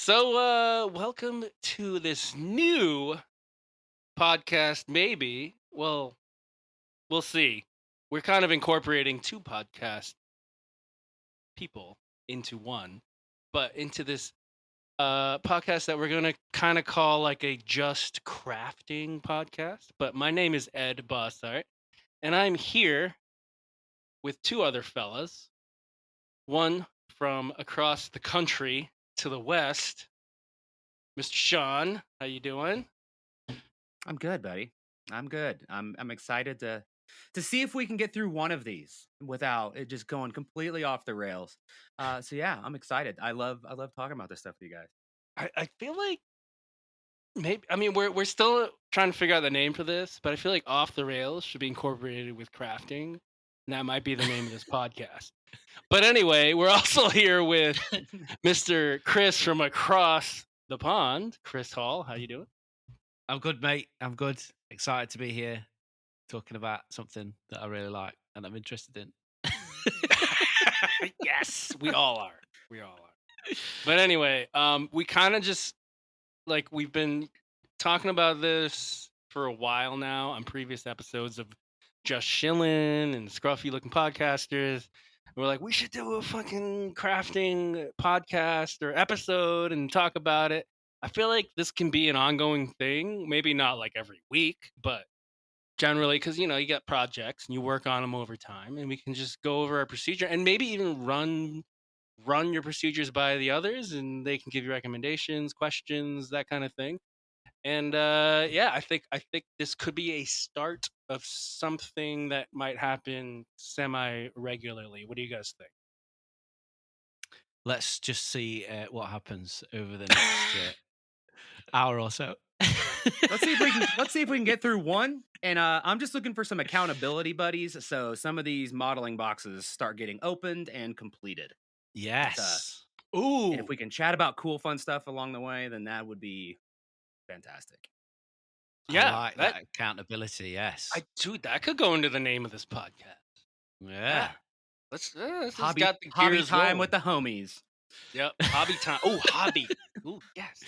Welcome to this new podcast, maybe. Well, we'll see. We're kind of incorporating two podcast people into one, but into this podcast that we're going to kind of call like a just crafting podcast. But my name is Ed Bossart, and I'm here with two other fellas. One from across the country to the west, Mr. Shawn. How you doing? I'm good, buddy. I'm good. I'm excited to see if we can get through one of these without it just going completely off the rails. So yeah, I'm excited. I love talking about this stuff with you guys. I feel like maybe we're still trying to figure out the name for this, but I feel like off the rails should be incorporated with crafting. And that might be the name of this podcast. But anyway, we're also here with Mr. Chris from across the pond. Chris Hall, how you doing? I'm good, mate. I'm good. Excited to be here talking about something that I really like and I'm interested in. Yes, we all are. We all are. But anyway, we kind of just like we've been talking about this for a while now on previous episodes of Just Shillin' and Scruffy Looking Podcasters. We're like, we should do a fucking crafting podcast or episode and talk about it. I feel like this can be an ongoing thing. Maybe not like every week, but generally, because you got projects and you work on them over time, and we can just go over our procedure and maybe even run your procedures by the others, and they can give you recommendations, questions, that kind of thing. And yeah, I think this could be a start of something that might happen semi regularly. What do you guys think? Let's just see what happens over the next hour or so. Let's see if we can get through one. And I'm just looking for some accountability buddies. So some of these modeling boxes start getting opened and completed. Yes. And if Ooh, we can chat about cool, fun stuff along the way, then that would be fantastic. I yeah, like that that accountability. Yes. dude, that could go into the name of this podcast. Yeah. Yeah, let's just Hobby got the hobby gears time rolling. with the homies. Yep, hobby time. Oh, hobby. Ooh, yes,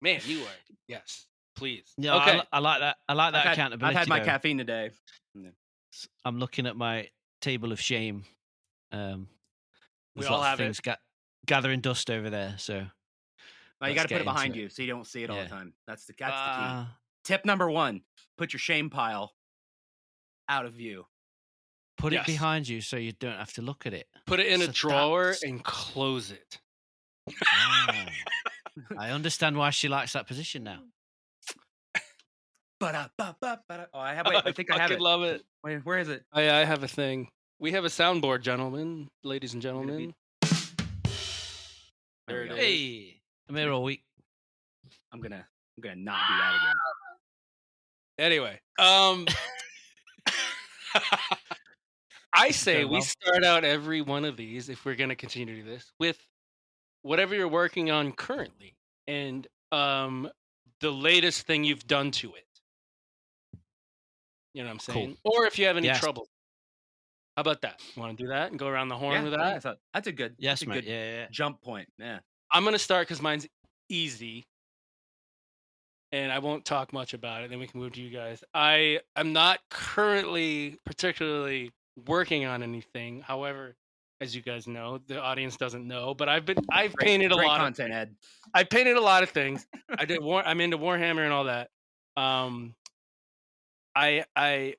man, you are. Yes, please. No, Okay. I like that. I like that I've accountability. had my though. caffeine today. I'm looking at my table of shame. We There's all lots of have things it. gathering dust over there. So Now you let's got to put get it behind into you so you don't see it all the Yeah. time. That's the key. Uh, Tip number 1: put your shame pile out of view. Put it Yes. behind you so you don't have to look at it. Put it in a So drawer that's- and close it. Ah, I understand why she likes that position now. Oh, I have. Wait, I think I have fucking it. love it. Wait, where is it? I have a thing. We have a soundboard, gentlemen, ladies and gentlemen. There it is. Hey, I'm here all week. I'm gonna not do that again. Anyway, I say Going we well. start out every one of these, if we're going to continue to do this, with whatever you're working on currently and the latest thing you've done to it. You know what I'm saying? Or if you have any Yes. trouble. How about that? You want to do that and go around the horn with Yeah, that? that's a good. Yes, that's a mate. good Yeah. jump point. Yeah. I'm going to start because mine's easy. And I won't talk much about it. Then we can move to you guys. I am not currently particularly working on anything. However, as you guys know, the audience doesn't know, but I've painted a Great lot content, Ed. I painted a lot of things. I'm into Warhammer and all that.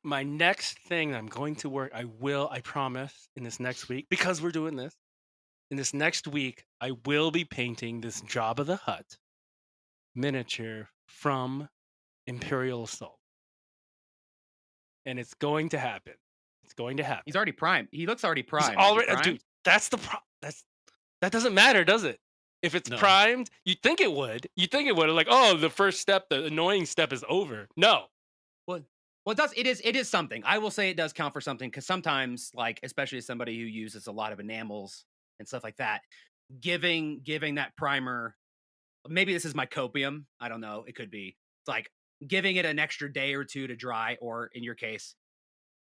My next thing I'm going to work, I promise, in this next week, because we're doing this. In this next week, I will be painting this Jabba the Hutt miniature from Imperial Assault. And it's going to happen. It's going to happen. He's already primed. He looks already He's primed. Is he already, primed? dude. That's the that doesn't matter, does it? If it's No. primed, you'd think it would. You'd think it would. Like, oh, the first step, the annoying step is over. No. Well, it is something. I will say it does count for something because sometimes, like, especially as somebody who uses a lot of enamels and stuff like that, giving that primer. Maybe this is my copium. I don't know. It could be. It's like giving it an extra day or two to dry, or in your case,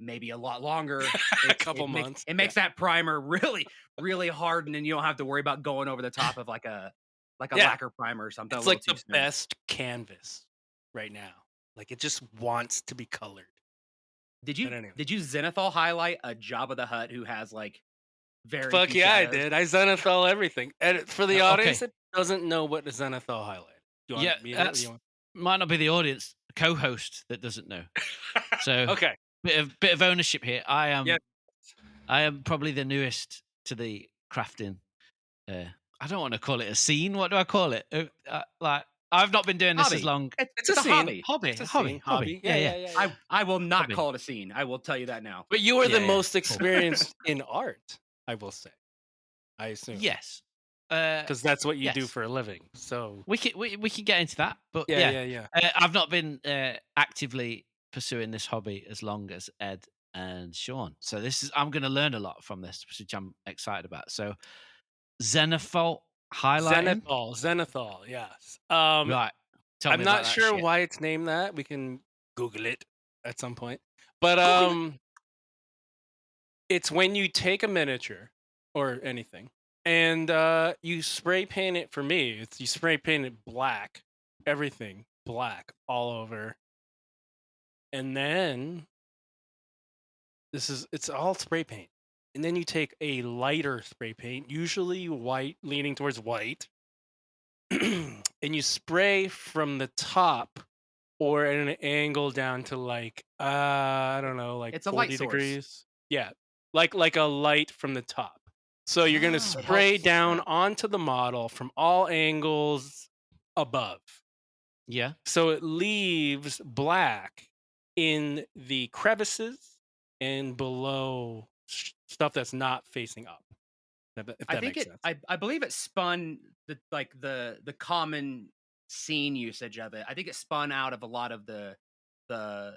maybe a lot longer. A couple months. It makes that primer really, really harden, and you don't have to worry about going over the top of like a Yeah. lacquer primer or something a It's little like too the soon. best canvas right now. Like it just wants to be colored. Did But you anyway. did you Zenithal highlight a Jabba the Hutt who has like very Fuck few yeah, I shadows? did. I zenithal everything. And for the Okay. audience that doesn't know what a zenithal highlight. Do you want Yeah, me to? that's might not be the audience co-host that doesn't know. So Okay. bit of ownership here. Yeah. I am probably the newest to the crafting. I don't want to call it a scene. What do I call it? Like I've not been doing this as Hobby. long. It's a a scene. hobby. Hobby, It's a hobby, scene. hobby. Yeah, Yeah. yeah, yeah. I will not Hobby. call it a scene. I will tell you that now. But you are the Yeah, most cool. experienced in art, I will say. I assume. Yes. Because that's what you do yes. for a living. So We can get into that, but yeah. I've not been actively pursuing this hobby as long as Ed and Shawn. So I'm going to learn a lot from this, which I'm excited about. So Zenithal highlighting, Zenithal, yes. right? Tell I'm me not about that sure shit. why it's named that. We can Google it at some point. But Google it. it's when you take a miniature or anything and you spray paint it. For me, it's you spray paint it black, everything black all over, and then it's all spray paint. And then you take a lighter spray paint, usually white, leaning towards white, and you spray from the top or at an angle down to like I don't know, like It's a light 40 source. degrees. Yeah. Like a light from the top. So you're going to Ah. It spray helps. down onto the model from all angles above. Yeah. So it leaves black in the crevices and below stuff that's not facing up. If I that think makes it. sense. I believe it spun the common scene usage of it. I think it spun out of a lot of the the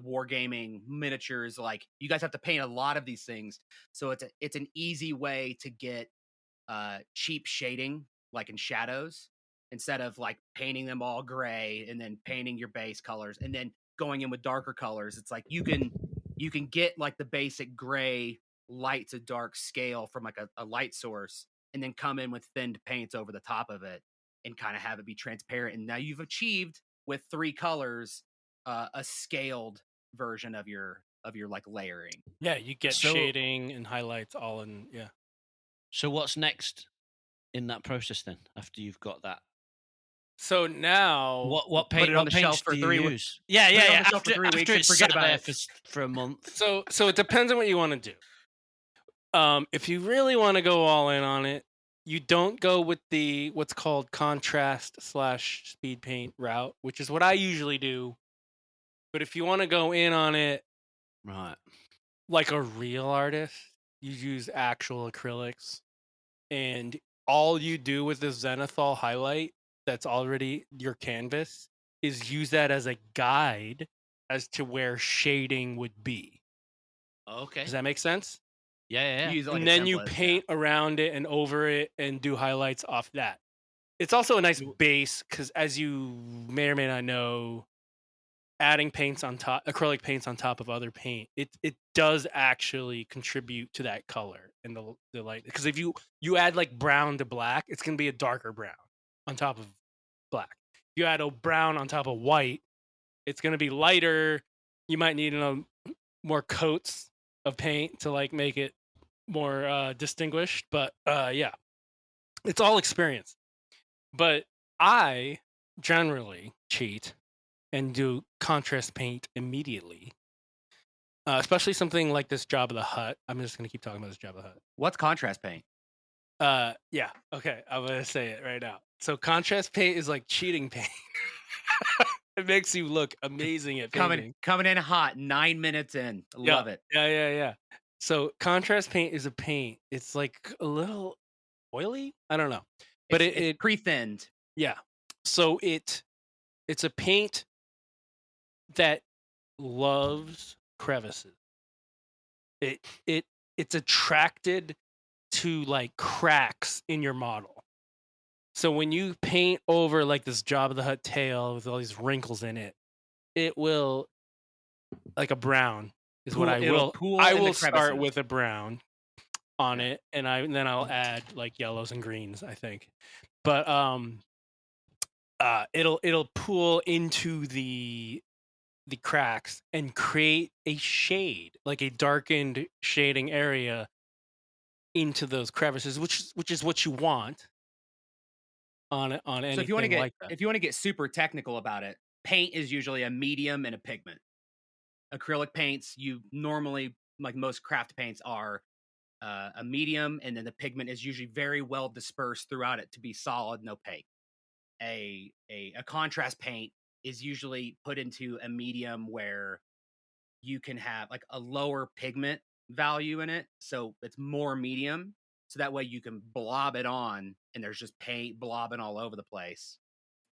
wargaming miniatures. Like you guys have to paint a lot of these things, so it's an easy way to get cheap shading, like in shadows, instead of like painting them all gray and then painting your base colors and then going in with darker colors. It's like you can get like the basic gray light to dark scale from like a light source and then come in with thinned paints over the top of it and kind of have it be transparent. And now you've achieved with 3 colors a scaled version of your like layering. Yeah, you get So- shading and highlights all in. Yeah. So what's next in that process then? After you've got that, So now, what put paint? it on What the paints shelf for do you 3 use? Yeah, put it on yeah. the shelf for After 3 weeks after and it's forget sat about there it. for a month. so it depends on what you want to do. If you really want to go all in on it, you don't go with the what's called contrast / speed paint route, which is what I usually do. But if you want to go in on it Right. like a real artist, you use actual acrylics, and all you do with this zenithal highlight that's already your canvas is use that as a guide as to where shading would be. Okay. Does that make sense? Yeah. You use it like And a then you template, yeah. paint around it and over it and do highlights off that. It's also a nice base because, as you may or may not know, adding paints on top, acrylic paints on top of other paint, it does actually contribute to that color and the light. Because if you add like brown to black, it's gonna be a darker brown on top of black. If you add a brown on top of white, it's gonna be lighter. You might need more coats of paint to like make it more distinguished. But yeah, it's all experience. But I generally cheat and do contrast paint immediately, especially something like this Job of the Hut. I'm just gonna keep talking about this Job of the Hut. What's contrast paint? Yeah, okay, I'm gonna say it right now. So contrast paint is like cheating paint. It makes you look amazing at painting. Coming in hot, 9 minutes in. Love it. Yeah. So contrast paint is a paint. It's like a little oily. I don't know, but It's pre-thinned. yeah. So it's a paint that loves crevices. It's attracted to like cracks in your model. So when you paint over like this Job of the Hut tail with all these wrinkles in it, it will, like a brown, is what I It'll will. pool I in the will start crevices. with a brown on Yeah. it, and then I'll add like yellows and greens, I think. But it'll pool into the cracks and create a shade, like a darkened shading area into those crevices, which is what you want on So anything like that. if you want to get super technical about it, paint is usually a medium and a pigment. Acrylic paints, you normally, like most craft paints, are a medium, and then the pigment is usually very well dispersed throughout it to be solid and opaque. A contrast paint is usually put into a medium where you can have like a lower pigment value in it, so it's more medium, so that way you can blob it on and there's just paint blobbing all over the place.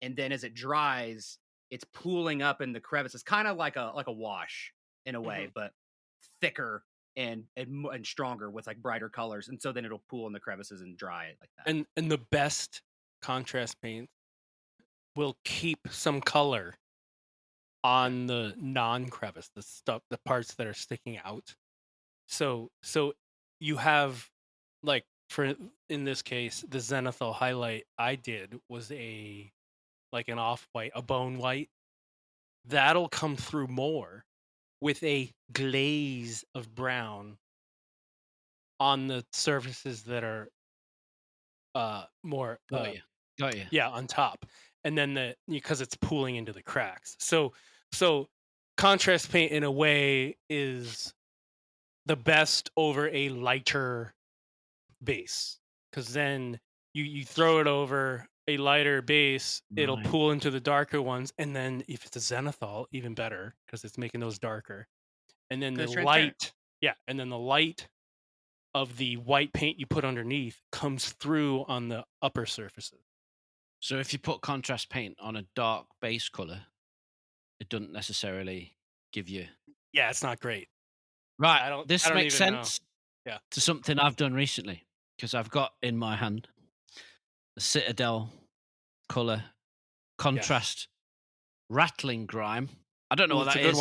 And then as it dries, it's pooling up in the crevices, kind of like a wash in a way, Mhm. but thicker and stronger with like brighter colors. And so then it'll pool in the crevices and dry it like that. And the best contrast paint will keep some color on the non-crevice, the parts that are sticking out. So you have, like, for in this case, the zenithal highlight I did was an off-white, a bone white. That'll come through more with a glaze of brown on the surfaces that are more Got you. yeah, on top. And then because it's pooling into the cracks. So contrast paint in a way is the best over a lighter base, because then you throw it over a lighter base, it'll Right. pool into the darker ones, and then if it's a zenithal, even better because it's making those darker. And then the 'Cause it's transparent. light, yeah, and then the light of the white paint you put underneath comes through on the upper surfaces. So if you put contrast paint on a dark base color, it doesn't necessarily give you. Yeah, it's not great. Right. I This don't makes even know. sense Yeah. to something I've done recently because I've got in my hand the Citadel color contrast rattling grime. I don't know Ooh, what it's that a good is.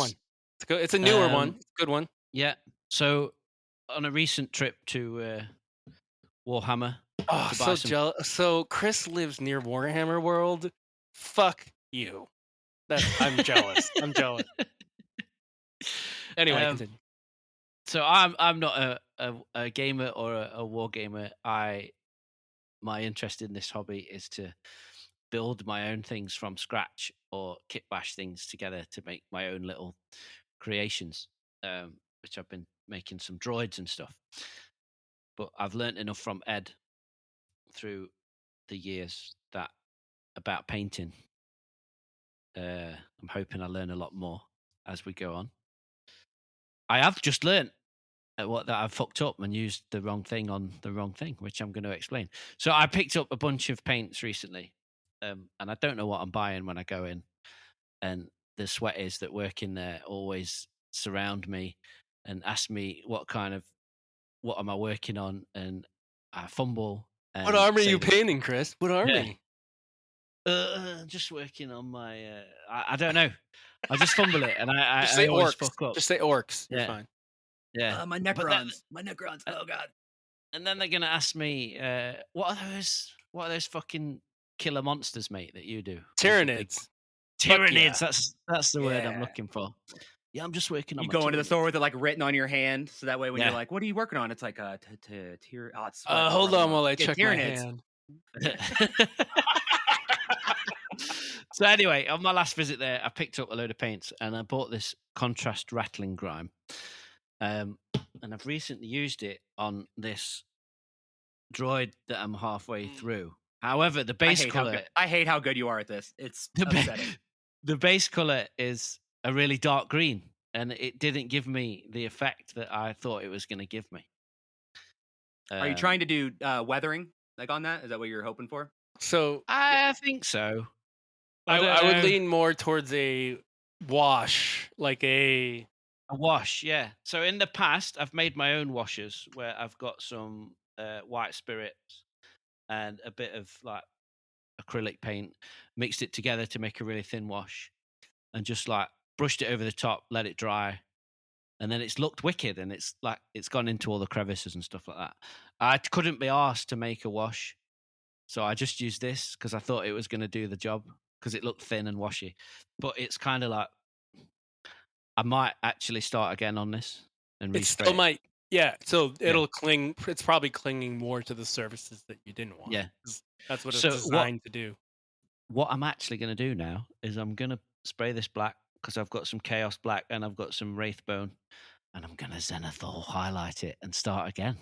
one. It's a newer one. Um, It's a good one. Yeah. So on a recent trip to Warhammer Oh, to buy so some. jealous. So Chris lives near Warhammer World. Fuck you. I'm jealous. I'm jealous. Anyway, Um, continue. so I'm not a gamer or a war gamer. My interest in this hobby is to build my own things from scratch or kit bash things together to make my own little creations, which I've been making some droids and stuff. But I've learned enough from Ed through the years that about painting. I'm hoping I learn a lot more as we go on. I have just learned that I fucked up and used the wrong thing on the wrong thing, which I'm going to explain. So I picked up a bunch of paints recently, and I don't know what I'm buying when I go in. And the sweaties that work in there always surround me and ask me what am I working on, and I fumble What and army are say you painting, Chris? What yeah, army? just working on my. I don't know. I just fumble it, and Just I say always orcs. fuck up. Just say orcs. You're Yeah, fine. yeah. My But then, Necrons. My Necrons. uh, Oh god. and then they're gonna ask me, what are those? What are those fucking killer monsters, mate? That you do? The big Tyranids. Fuck yeah. Tyrannids. That's the word I'm Yeah. looking for. Yeah, I'm just working on You my go into the Tyranid. store with it like written on your hand, so that way when you're Yeah. like, "What are you working on?" It's like tier. Oh, it's Hold rubbing on off. while I Yeah, check my Tyranids. hand. So anyway, on my last visit there, I picked up a load of paints and I bought this contrast rattling grime. And I've recently used it on this droid that I'm halfway through. However, the base color, I hate how good you are at this. It's upsetting. the base color is a really dark green, and it didn't give me the effect that I thought it was going to give me. Are you trying to do weathering like on that? Is that what you're hoping for? So I think so. I would know. lean more towards a wash, like a wash, yeah. So in the past, I've made my own washes where I've got some white spirits and a bit of like acrylic paint, mixed it together to make a really thin wash, and just like brushed it over the top, let it dry, and then it's looked wicked, and it's like it's gone into all the crevices and stuff like that. I couldn't be asked to make a wash, so I just used this because I thought it was going to do the job because it looked thin and washy. But it's kind of like I might actually start again on this and It respray still it. might, yeah. So Yeah. it'll cling. It's probably clinging more to the surfaces that you didn't want. Yeah. 'Cause that's what it's So designed to do. what I'm actually going to do now is I'm going to spray this black because I've got some Chaos Black and I've got some Wraithbone, and I'm going to Zenithal highlight it and start again.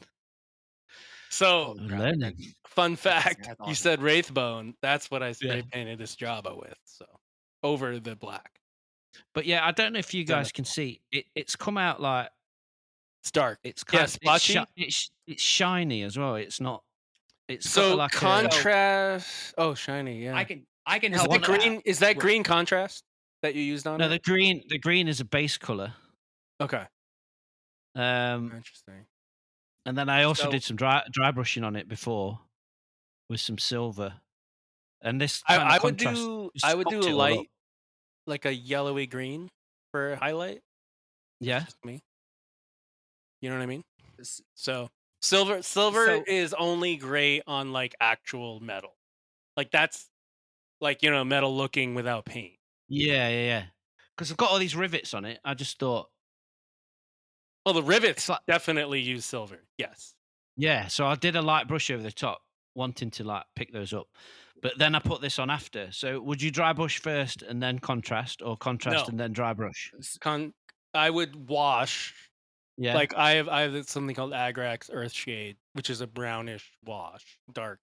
So Holy I'm crap, learning. fun fact, that's you awesome. said Wraithbone. That's what I spray Yeah. painted this Jabba with. So over the black. But yeah, I don't know if you guys can Zenithal. see it. It's come out like It's dark. it's Yeah, kind splotchy. it's shiny as well. It's not. It's got So like a contrast. Oh, shiny. Yeah. I can Is help that with that. green? Is that Well, green contrast that you used on no. it? The green is a base color. Okay. Um, Interesting. and then I also So- did some dry brushing on it before with some silver, and this kind I of would contrast. do. just I would fucked do a it all up. light, like a yellowy green for highlight. Yeah. That's just me. You know what I mean? s- So silver So- is only great on like actual metal. Like that's like, metal looking without paint. Yeah. Because I've got all these rivets on it. I just thought, Well, the rivets It's like- definitely use silver. Yes. yeah. So I did a light brush over the top, wanting to like pick those up. But then I put this on after. So would you dry brush first and then contrast, or contrast No. and then dry brush? I would wash. Yeah. Like I have something called Agrax Earthshade, which is a brownish wash, dark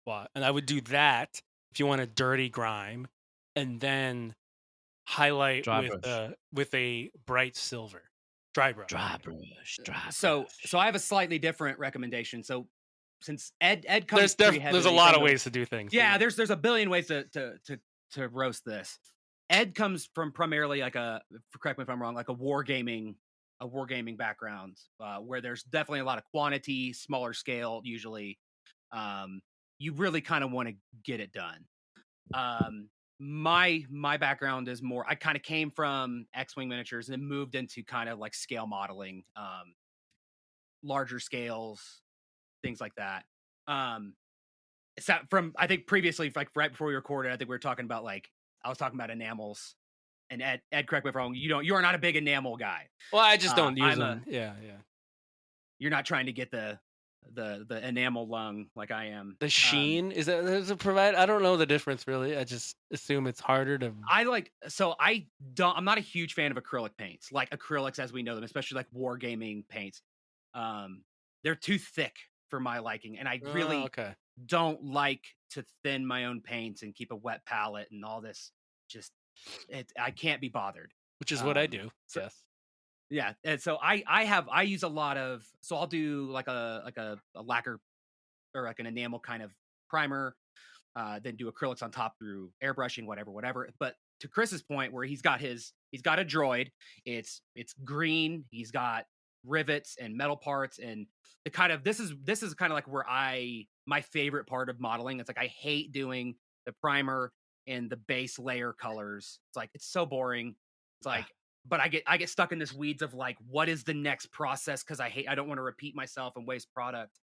wash, and I would do that if you want a dirty grime, and then highlight Dry brush. with a bright silver dry brush. Dry brush. So I have a slightly different recommendation. So since Ed comes There's pretty there's a heavily lot from of the- ways to do things. Yeah, there's a billion ways to roast this. Ed comes from primarily like correct me if I'm wrong, like a wargaming background, where there's definitely a lot of quantity, smaller scale usually. You really kind of want to get it done. My background is more, I kind of came from X-Wing miniatures and then moved into kind of like scale modeling, larger scales, things like that. From, I think previously, like right before we recorded, I think we were talking about I was talking about enamels, and Ed, correct me if I'm wrong, you are not a big enamel guy. Well, I just don't use I'm them. Yeah. You're not trying to get the enamel lung like I am. The sheen is a provide. I don't know the difference really. I just assume it's harder to. I'm not a huge fan of acrylic paints, like acrylics as we know them, especially like wargaming paints. They're too thick for my liking, and I really okay. don't like to thin my own paints and keep a wet palette and all this. I can't be bothered. Which is what I do. Yes. Yeah, and so I use a lot of, so I'll do like a lacquer or like an enamel kind of primer, then do acrylics on top through airbrushing, whatever. But to Chris's point, where he's got a droid, it's green, he's got rivets and metal parts, and the kind of this is kind of like where my favorite part of modeling. It's like I hate doing the primer and the base layer colors. It's like it's so boring. It's like, but I get stuck in this weeds of like, what is the next process? Because I don't want to repeat myself and waste product.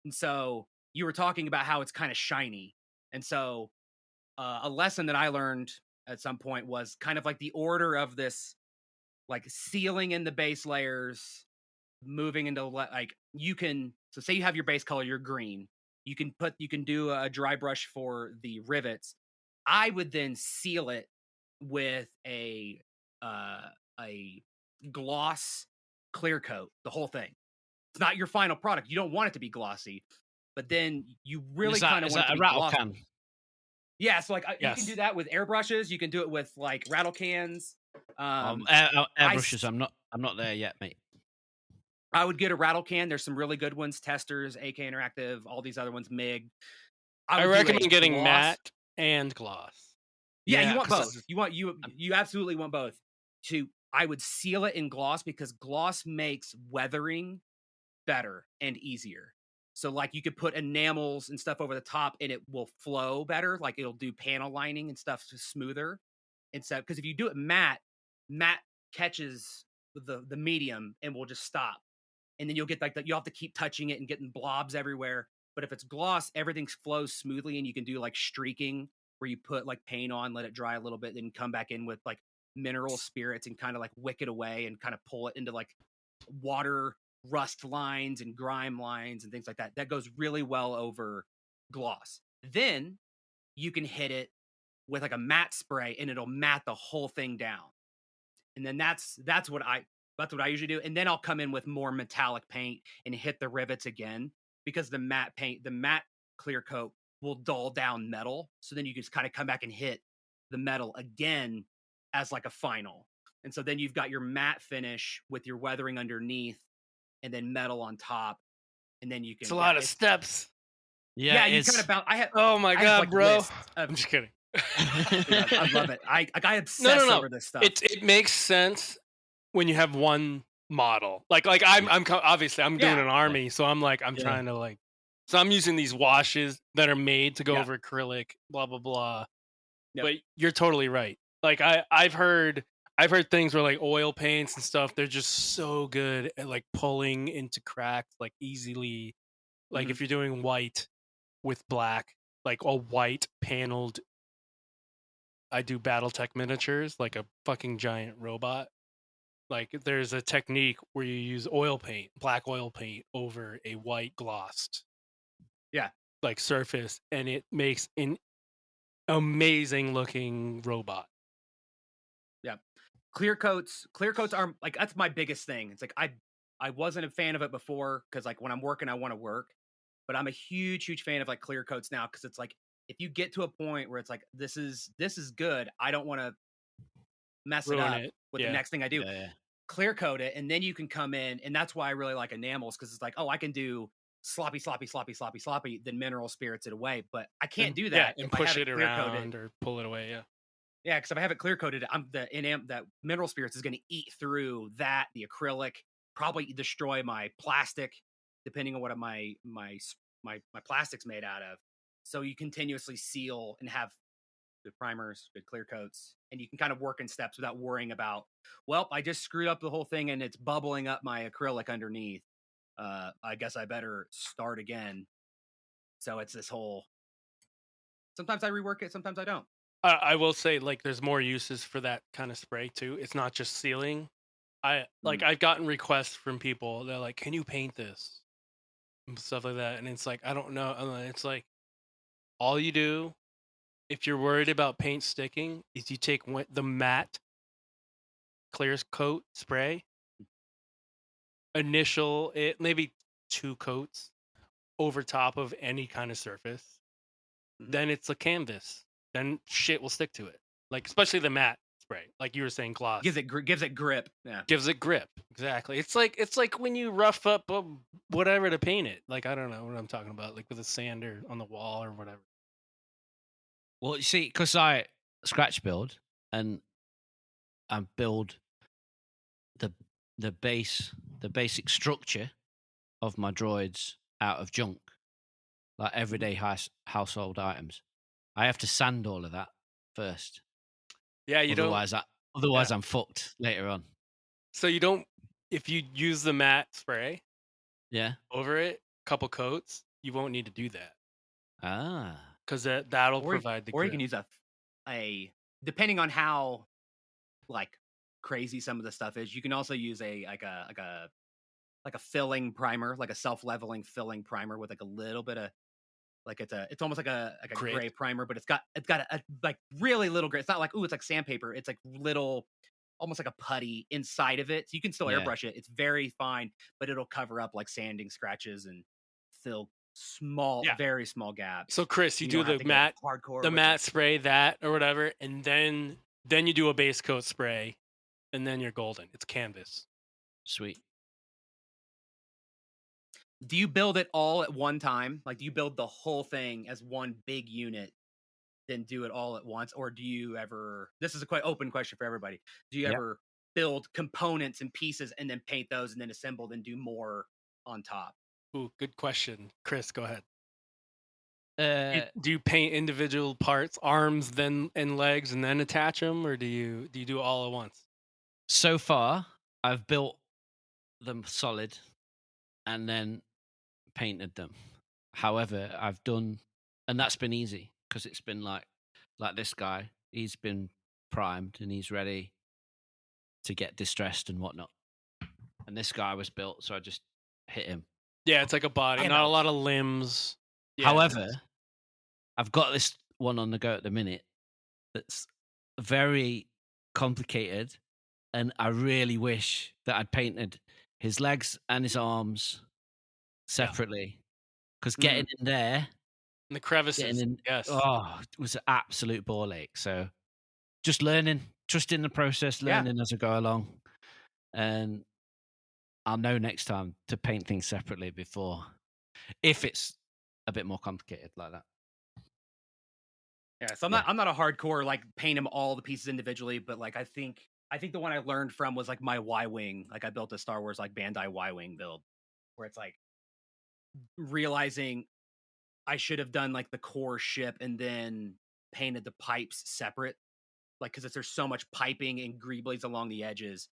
And so you were talking about how it's kind of shiny. And so a lesson that I learned at some point was kind of like the order of this, like sealing in the base layers, moving into like so say you have your base color, you're green. You can do a dry brush for the rivets. I would then seal it with a gloss clear coat, the whole thing. It's not your final product. You don't want it to be glossy, but then you really kind of want it to be rattle glossy. can. Yeah, so like you Yes. can do that with airbrushes. You can do it with like rattle cans. Airbrushes. I'm not there yet, mate. I would get a rattle can. There's some really good ones, Testers, AK Interactive, all these other ones, MIG. I would do a recommend getting gloss. matte and gloss. Yeah, Yeah, you want 'cause both. You absolutely want both. I would seal it in gloss because gloss makes weathering better and easier. So like you could put enamels and stuff over the top and it will flow better. Like it'll do panel lining and stuff smoother. Instead, because if you do it matte catches the medium and will just stop. And then you'll get like that. You'll have to keep touching it and getting blobs everywhere. But if it's gloss, everything flows smoothly, and you can do like streaking where you put like paint on, let it dry a little bit, then come back in with like mineral spirits and kind of like wick it away and kind of pull it into like water rust lines and grime lines and things like that. That goes really well over gloss. Then you can hit it with like a matte spray and it'll matte the whole thing down. And then that's what I usually do. And then I'll come in with more metallic paint and hit the rivets again because the matte clear coat will dull down metal. So then you can just kind of come back and hit the metal again as like a final. And so then you've got your matte finish with your weathering underneath and then metal on top. And then you can It's a lot of steps. Yeah, you it's kind of bounce. Oh my I have, god, like, bro! lists of- I'm just kidding. Dude, I love it. I obsess No. over this stuff. It makes sense when you have one model. Like obviously I'm doing Yeah. an army, so I'm like I'm Yeah. trying to like, so I'm using these washes that are made to go Yeah. over acrylic, blah blah blah. Yep. But you're totally right. Like I've heard things where like oil paints and stuff, they're just so good at like pulling into cracks like easily. Like if you're doing white with black, like a white paneled, I do BattleTech miniatures, like a fucking giant robot. Like there's a technique where you use oil paint, black oil paint over a white glossed, Yeah. like surface, and it makes an amazing looking robot. Yeah. Clear coats are like, that's my biggest thing. It's like I wasn't a fan of it before because like when I'm working, I want to work, but I'm a huge fan of like clear coats now because it's like if you get to a point where it's like this is good, I don't want to mess it Ruin up it. with Yeah. the next thing I do. Yeah. Clear coat it, and then you can come in, and that's why I really like enamels because it's like, oh, I can do sloppy, then mineral spirits it away, but I can't do that and if I push have it clear coated. around or pull it away. Yeah. Yeah, because if I have it clear coated, that mineral spirits is going to eat through the acrylic, probably destroy my plastic, depending on what my plastic's made out of. So you continuously seal and have good primers, good clear coats, and you can kind of work in steps without worrying about, well, I just screwed up the whole thing and it's bubbling up my acrylic underneath. I guess I better start again. So it's this whole. Sometimes I rework it, sometimes I don't. I will say, like, there's more uses for that kind of spray too. It's not just sealing. I've gotten requests from people. They're like, "Can you paint this?" and stuff like that, and it's like, I don't know. It's like all you do, if you're worried about paint sticking, is you take the matte clear coat spray, initial it maybe 2 coats over top of any kind of surface. Then it's a canvas. Then shit will stick to it. Like especially the matte spray, like you were saying, gloss Gives it grip. Yeah. gives it grip. Exactly. It's like when you rough up whatever to paint it. Like I don't know what I'm talking about. Like with a sander on the wall or whatever. Well, you see, because I scratch build and build the basic structure of my droids out of junk, like everyday household items. I have to sand all of that first. Yeah, you Otherwise, Yeah. I'm fucked later on. So you don't. If you use the matte spray Yeah. over it, couple coats, you won't need to do that Ah. because that'll Or provide the or you grip. can use a depending on how like crazy some of the stuff is, you can also use a filling primer, like a self-leveling filling primer with like a little bit of like it's almost like a Grit. gray primer, but it's got a like really little grit. It's not like, ooh, it's like sandpaper. It's like little, almost like a putty inside of it. So you can still Yeah. airbrush it. It's very fine, but it'll cover up like sanding scratches and fill very small gaps. So Chris, you do don't have the to get matte hardcore the with matte it. spray that or whatever, and then you do a base coat spray, and then you're golden. It's canvas. Sweet. Do you build it all at one time? Like, do you build the whole thing as one big unit, then do it all at once? Or do you ever, this is a quite open question for everybody. Do you Yep. ever build components and pieces and then paint those and then assemble and do more on top? Ooh, good question, Chris. Go ahead. Uh, Do you paint individual parts, arms, then and legs, and then attach them, or do you do all at once? so far, I've built them solid and then painted them. However, I've done, and that's been easy because it's been like this guy. He's been primed and he's ready to get distressed and whatnot. And this guy was built, so I just hit him. Yeah, it's like a body, And not a those. lot of limbs. Yeah, However, I've got this one on the go at the minute that's very complicated, and I really wish that I'd painted his legs and his arms separately. Because getting in there, and the getting crevices. in, Yes. oh, it was an absolute ball ache. So just learning, trusting the process, Yeah. learning as I go along, and I'll know next time to paint things separately before, if it's a bit more complicated like that. Yeah, so Yeah. I'm not a hardcore like paint them all the pieces individually, but like I think the one I learned from was like my Y wing. Like I built a Star Wars like Bandai Y wing build, where it's like realizing I should have done like the core ship and then painted the pipes separate, like because there's so much piping and grease blades along the edges.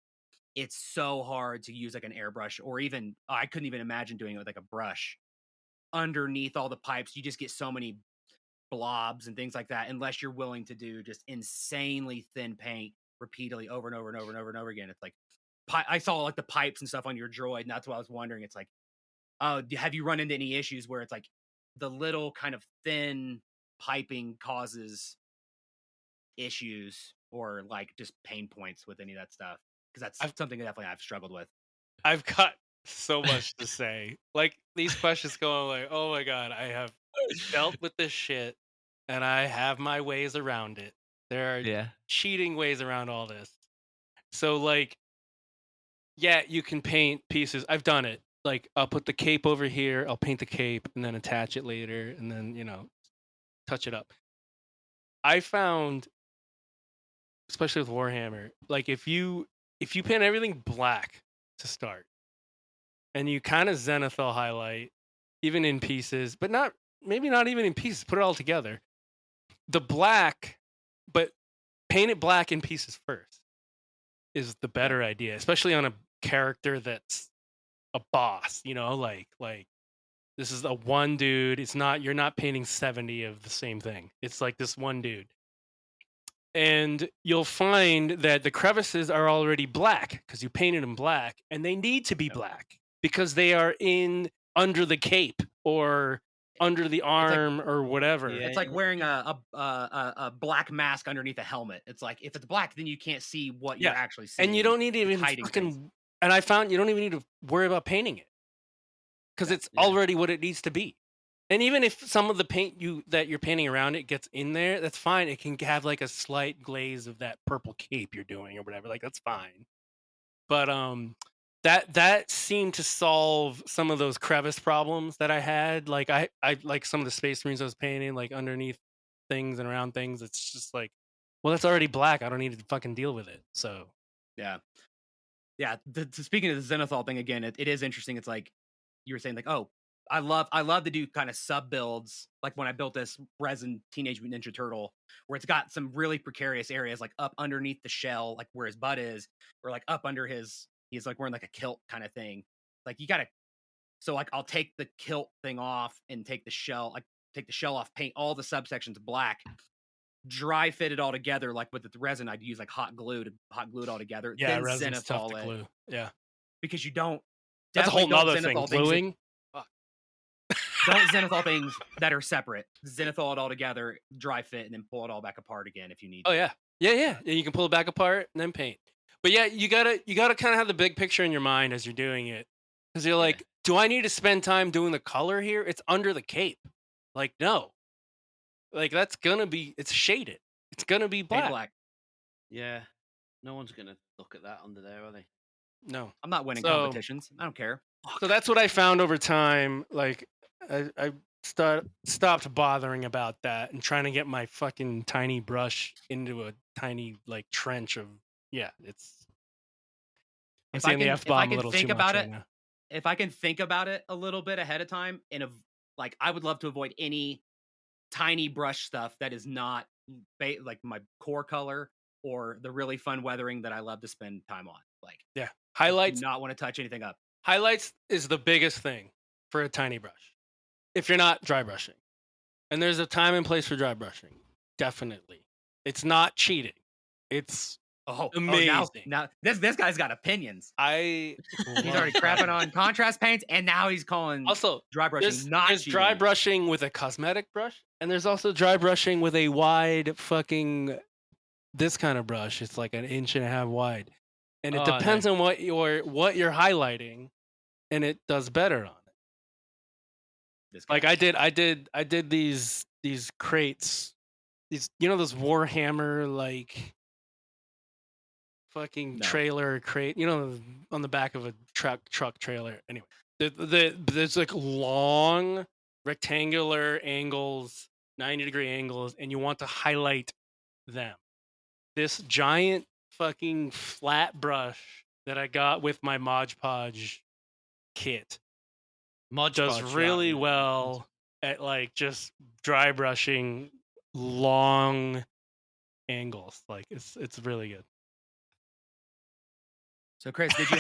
It's so hard to use like an airbrush, or even I couldn't even imagine doing it with like a brush underneath all the pipes. You just get so many blobs and things like that unless you're willing to do just insanely thin paint repeatedly over and over and over and over and over again. It's like I saw like the pipes and stuff on your droid, and that's what I was wondering. It's like, oh, have you run into any issues where it's like the little kind of thin piping causes issues or like just pain points with any of that stuff? Because that's something that definitely I've struggled with. I've got so much to say. Like these questions go on like, oh my god, I have dealt with this shit and I have my ways around it. There are Yeah. cheating ways around all this. So like, yeah, you can paint pieces. I've done it. Like I'll put the cape over here, I'll paint the cape and then attach it later and then, touch it up. I found, especially with Warhammer, like if you paint everything black to start and you kind of zenithal highlight even in pieces, but maybe not even in pieces, put it all together. The black, but paint it black in pieces first is the better idea, especially on a character that's a boss, like this is a one dude. You're not painting 70 of the same thing. It's like this one dude. And you'll find that the crevices are already black because you painted them black, and they need to be black because they are in under the cape or under the arm or whatever. Yeah. It's like wearing a black mask underneath a helmet. It's like if it's black, then you can't see what you're actually seeing. And you don't need to even hiding things. and I found you don't even need to worry about painting it because it's already what it needs to be. And even if some of the paint that you're painting around it gets in there, that's fine. It can have like a slight glaze of that purple cape you're doing or whatever. Like that's fine. But that seemed to solve some of those crevice problems that I had. Like I like some of the Space Marines I was painting, like underneath things and around things. It's just like, well, that's already black. I don't need to fucking deal with it. So yeah. Speaking of the Zenithal thing again, it is interesting. It's like you were saying, like, oh, I love to do kind of sub builds, like when I built this resin Teenage Mutant Ninja Turtle, where it's got some really precarious areas, like up underneath the shell, like where his butt is, or like up under he's like wearing like a kilt kind of thing. Like you gotta, so like I'll take the kilt thing off and take the shell off, paint all the subsections black, dry fit it all together, like with the resin I'd use like hot glue it all together. yeah, then resin's tough zenithal to it, glue. Yeah, because you don't. that's a whole Definitely nother thing. zenithal things Gluing. don't zenithal things that are separate. Zenithal it all together, dry fit, and then pull it all back apart again if you need. Oh yeah. Yeah. You can pull it back apart and then paint. But yeah, you gotta kind of have the big picture in your mind as you're doing it, because you're like, do I need to spend time doing the color here? It's under the cape. Like no. Like it's shaded. It's gonna be Paint black. Yeah. No one's gonna look at that under there, are they? No. I'm not winning So- competitions. I don't care. So that's what I found over time. Like I stopped bothering about that and trying to get my fucking tiny brush into a tiny like trench of it's. I'm If I saying the can- F if I bomb a can little think too much about right it, now. If I can think about it a little bit ahead of time, like I would love to avoid any tiny brush stuff that is not like my core color or the really fun weathering that I love to spend time on. Like, Yeah. I do Highlights not want to touch anything up. highlights is the biggest thing for a tiny brush. If you're not dry brushing. And there's a time and place for dry brushing. Definitely. It's not cheating. It's Oh, amazing. now this guy's got opinions. I He's already crapping on contrast paints, and now he's calling Also, dry brushing there's dry cheating. brushing with a cosmetic brush, and there's also dry brushing with a wide fucking this kind of brush. It's like 1.5 inches wide, and it Oh, depends on what you're highlighting, and it does better on it. This guy. Like I did these crates, these those Warhammer like fucking No. trailer crate, on the back of a truck trailer. Anyway, there's like long rectangular angles, 90-degree angles, and you want to highlight them. This giant fucking flat brush that I got with my Mod Podge kit Mod does Podge, really yeah. well at like just dry brushing long angles. Like it's really good. So, Chris, did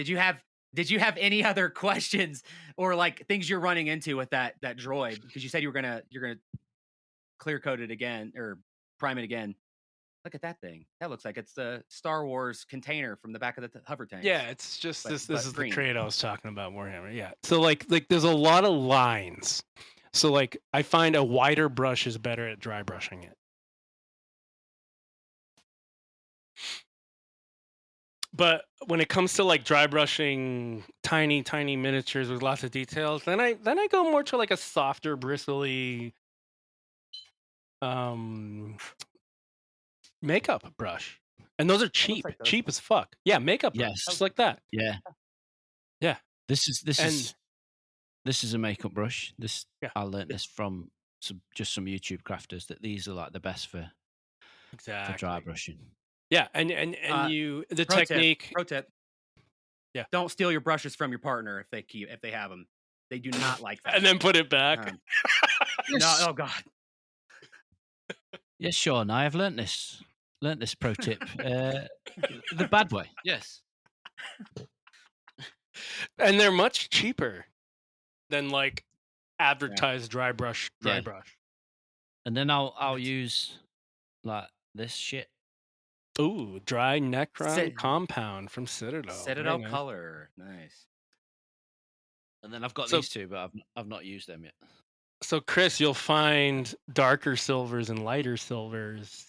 you have any other questions or like things you're running into with that droid? Because you said you're gonna clear coat it again or prime it again. Look at that thing. That looks like it's the Star Wars container from the back of the hover tank. Yeah, it's just But- this but is green. the crate I was talking about, Warhammer. Yeah. So like there's a lot of lines. So like I find a wider brush is better at dry brushing it. But when it comes to like dry brushing tiny miniatures with lots of details, then I go more to like a softer, bristly makeup brush. And those are cheap. like those Cheap as fuck. Yeah, makeup brush, Yes. just like that. Yeah. Yeah. This is a makeup brush. Yeah. I learned this from some YouTube crafters that these are like the best for dry brushing. Yeah, and the technique. Pro tip. Yeah. Don't steal your brushes from your partner if they have them. They do not like that. And then put it back. No, oh god. Yes, Shawn, I have learnt this pro tip the bad way. Yes. And they're much cheaper than like advertised dry brush. And then I'll use like this shit. Ooh, dry Necron compound from Citadel. Citadel color. Nice. And then I've got these two, but I've not used them yet. So Chris, you'll find darker silvers and lighter silvers,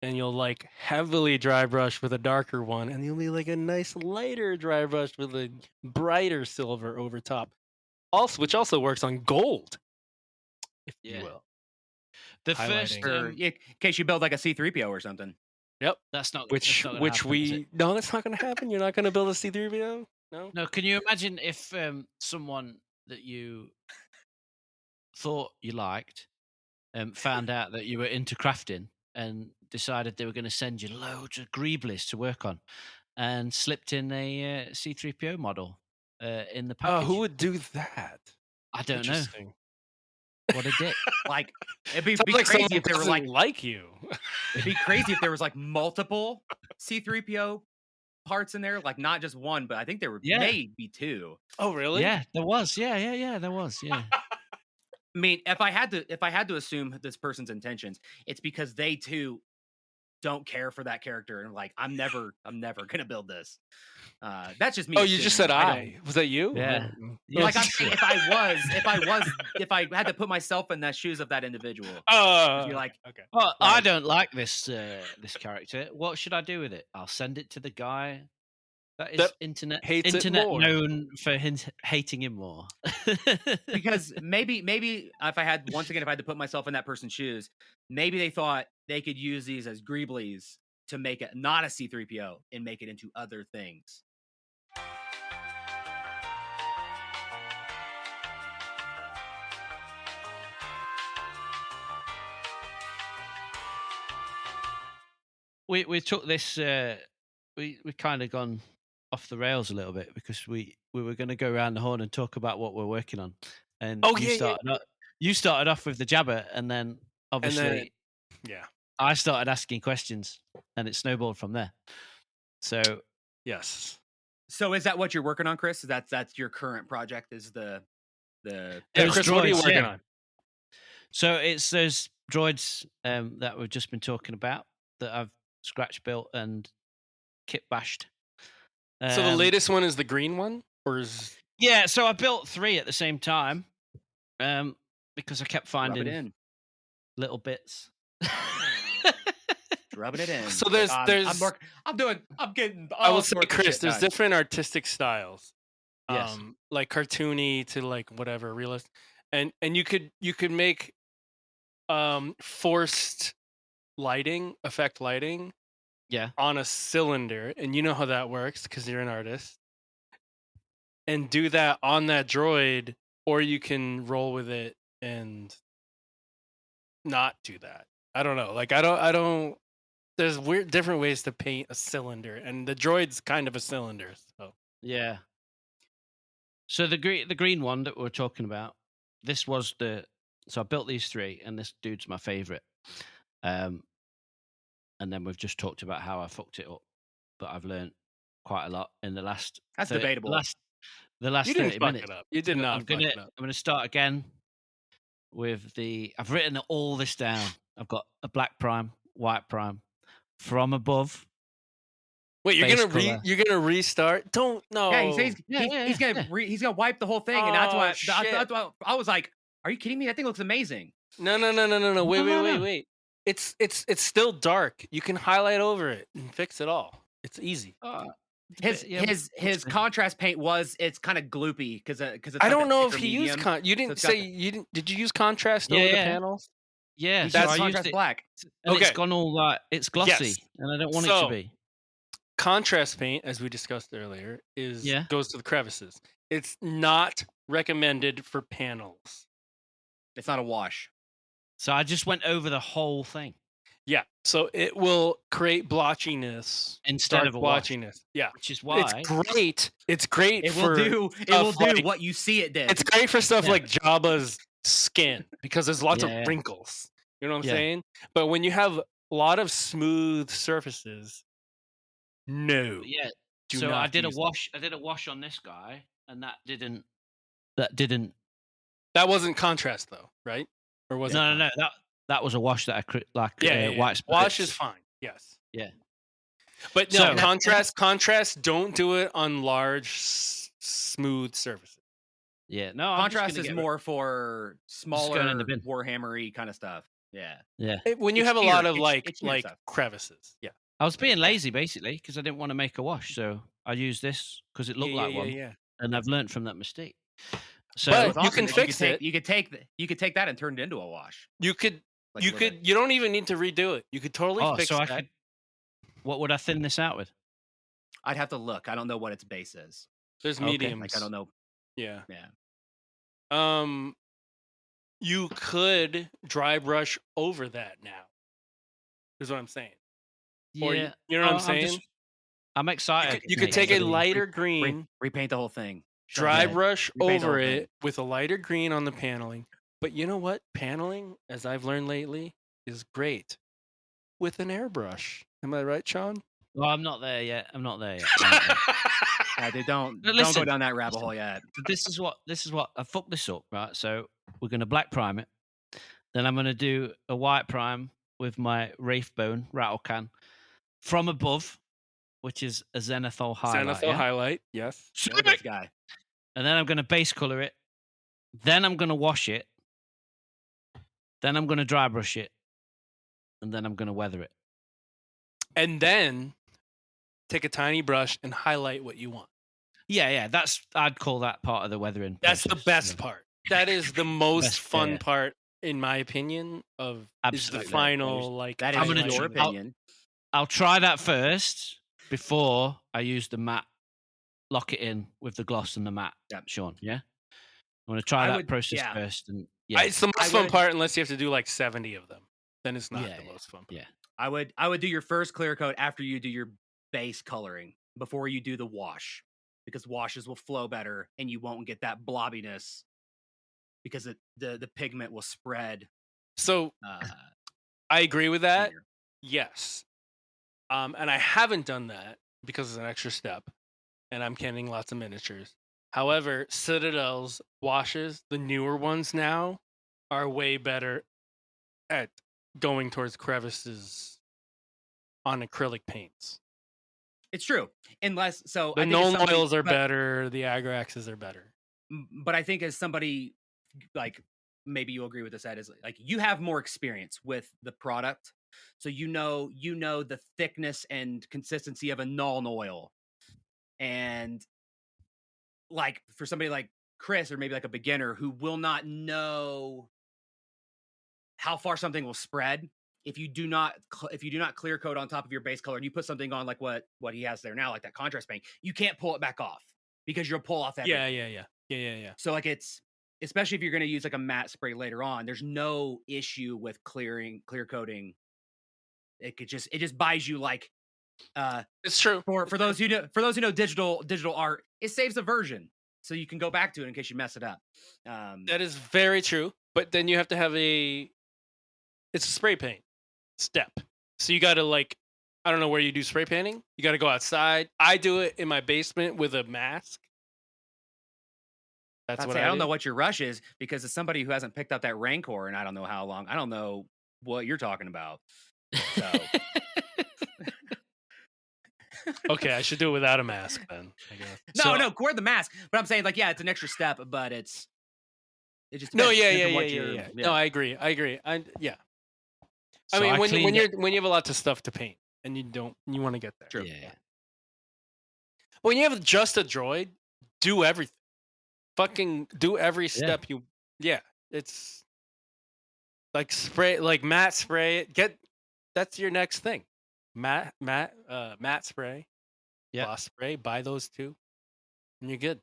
and you'll like heavily dry brush with a darker one, and you'll be like a nice lighter dry brush with a brighter silver over top. Which also works on gold, if you will. The first, in case you build like a C-3PO or something. Yep, that's not that's not not going to happen. You're not going to build a C-3PO. No. Can you imagine if someone that you thought you liked found out that you were into crafting and decided they were going to send you loads of greeblies to work on, and slipped in a C-3PO model in the package? Oh, who would do that? I don't know. What a dick! Like it'd be like crazy if they were like you. It'd be crazy if there was like multiple C-3PO parts in there, like not just one, but I think there were maybe two. Oh, really? Yeah, there was. Yeah, there was. Yeah. I mean, if I had to assume this person's intentions, it's because they too don't care for that character and like I'm never gonna build this. That's just me. Oh, you just said I. Was that you? Yeah. Like if I had to put myself in the shoes of that individual. You're like, okay. Well, I don't like this character. What should I do with it? I'll send it to the guy that is internet known for hating him more. Because maybe if I had to put myself in that person's shoes, maybe they thought they could use these as greeblies to make it not a C-3PO and make it into other things. We took this. We kind of gone off the rails a little bit because we were going to go around the horn and talk about what we're working on. And you started off with the Jabba, and then obviously, I started asking questions, and it snowballed from there. So yes, So is that what you're working on, Chris? That's your current project? Is the Yeah, Those Chris, what are you droids, working yeah. on? So it's those droids that we've just been talking about that I've scratch built and kit bashed. So the latest one is the green one, or is Yeah, so I built 3 at the same time because I kept rub it finding in, little bits. rubbing it in. so It's like, there's I'm getting I all will say, sorts of Chris, shit there's done. different artistic styles. Yes. Like cartoony to like whatever realist, and you could make forced effect lighting Yeah. on a cylinder, and you know how that works because you're an artist, and do that on that droid, or you can roll with it and not do that. I don't know. Like I don't. There's weird different ways to paint a cylinder, and the droid's kind of a cylinder. So Yeah. So the green one that we're talking about, this was so I built these 3 and this dude's my favorite. And then we've just talked about how I fucked it up, but I've learned quite a lot in the last That's 30, debatable. the last you didn't 30 fuck minutes. it up. You did So not fuck it up. I'm gonna start again with I've written all this down. I've got a black prime, white prime, from above. Wait, Base color. you're gonna restart? Don't no. Yeah, he says Yeah, he's yeah, gonna yeah. he's gonna wipe the whole thing, and that's Oh, why shit. that's why I was like, "Are you kidding me? That thing looks amazing." No. No, Wait, no, no. wait. It's still dark. You can highlight over it and fix it all. It's easy. It's a bit- yeah, we'll His see. contrast paint it's kind of gloopy because it's I like don't that know if thicker he used medium. You didn't it's got say you didn't. Did you use contrast Yeah, over the yeah. panels? Yeah, He so does I used contrast it, black. and it's Okay. gone all like it's glossy, Yes. and I don't want it to So be. contrast paint, as we discussed earlier, Yeah. goes to the crevices. It's not recommended for panels. It's not a wash. So I just went over the whole thing Yeah, so it will create blotchiness instead dark of a wash, blotchiness. Yeah, which is it's why. great. It's great It will for do stuff like, what you see it did. it's great for stuff Yeah. like Jabba's skin because there's lots of Yeah, yeah. wrinkles. You know what I'm Yeah. saying? But when you have a lot of smooth surfaces, no. But yeah. Do So I not did a use wash. I did a wash on this guy, and that didn't. That didn't. That wasn't contrast though, right? Or was it? No. That was a wash that Yeah. white Wash is spirits. fine. Yes. Yeah. But no, So- contrast. Don't do it on large, smooth surfaces. Yeah. No. I'm just Contrast gonna is get more for going in smaller the bin. Warhammery kind of stuff. Yeah. Yeah. When you It's have a cheer- lot of it's cheer stuff. crevices. Yeah. I was being lazy basically because I didn't want to make a wash, so I used this because it looked like one, Yeah. and I've learned from that mistake. So But What's you awesome can is fix it. You could take that and turn it into a wash. You could. Like You with could. it. You don't even need to redo it. You could totally fix so I that. could. What would I thin this out with? I'd have to look. I don't know what its base is. There's Okay. mediums. Like I don't know. Yeah. Yeah. You could dry brush over that now. Is what I'm saying. Or Yeah, you know what I'm saying? I'm excited. You could mate, take a to- lighter green, Repaint the whole thing. dry Yeah. brush Repaint the over whole it thing. with a lighter green on the paneling. But you know what? Paneling, as I've learned lately, is great with an airbrush. Am I right, Shawn? Well, I'm not there yet. I'm not there yet. Yeah, they don't But go listen, down that rabbit hole yet. This is what I fucked this up, right? So we're gonna black prime it. Then I'm gonna do a white prime with my Wraith Bone rattle can from above, which is a Zenithal highlight. Zenithal Yeah? highlight, yes. Know this guy. And then I'm gonna base color it. Then I'm gonna wash it. Then I'm gonna dry brush it. And then I'm gonna weather it. And then take a tiny brush and highlight what you want. Yeah. I'd call that part of the weathering. That's the process, best yeah. part. That is the most Best, fun yeah. part, in my opinion, is the Absolutely. final like. That is I'm gonna your I'll- opinion. I'll try that first before I use the matte. Lock it in with the gloss and the matte. Yep. Sean. Yeah. I'm gonna try I that would- process yeah. first, and yeah, It's the I most fun would- part, unless you have to do like 70 of them. Then it's not Yeah, the most fun part. yeah. I would do your first clear coat after you do your base coloring before you do the wash, because washes will flow better and you won't get that blobbiness because the pigment will spread. So I agree with that. cleaner. Yes. And I haven't done that because it's an extra step. and I'm canning lots of miniatures. However, Citadel's washes, the newer ones now, are way better at going towards crevices on acrylic paints. It's true. Unless so The I think as Nuln somebody oils are but better. The Agraxes are better. but I think as somebody like maybe you agree with this, Ed, is like you have more experience with the product. So you know the thickness and consistency of a Nuln oil. And like for somebody like Chris or maybe like a beginner who will not know how far something will spread if you do not clear coat on top of your base color and you put something on like what he has there now, like that contrast paint, you can't pull it back off because you'll pull off everything. Yeah. So like it's especially if you're going to use like a matte spray later on, there's no issue with clear coating. It just buys you like It's true. for those who know digital art, it saves a version so you can go back to it in case you mess it up. That is very true. But then you have to have it's a spray paint step. So you got to like, I don't know where you do spray painting. You got to go outside. I do it in my basement with a mask. That's I'd what say I don't do. know what your rush is because as somebody who hasn't picked up that Rancor and I don't know how long, I don't know what you're talking about. So Okay, I should do it without a mask then, I guess. no, wear the mask. But I'm saying like, yeah, it's an extra step, but it just No, depends. yeah. Depends on what you're- No, I agree. Yeah. So I mean, when cleaned it. you have a lot of stuff to paint and you want to get there. True. Yeah. When you have just a droid, do everything. Fucking do every step you. Yeah, it's like spray, like matte spray. That's your next thing. Matte spray. Yeah. Gloss spray. Buy those two, and you're good.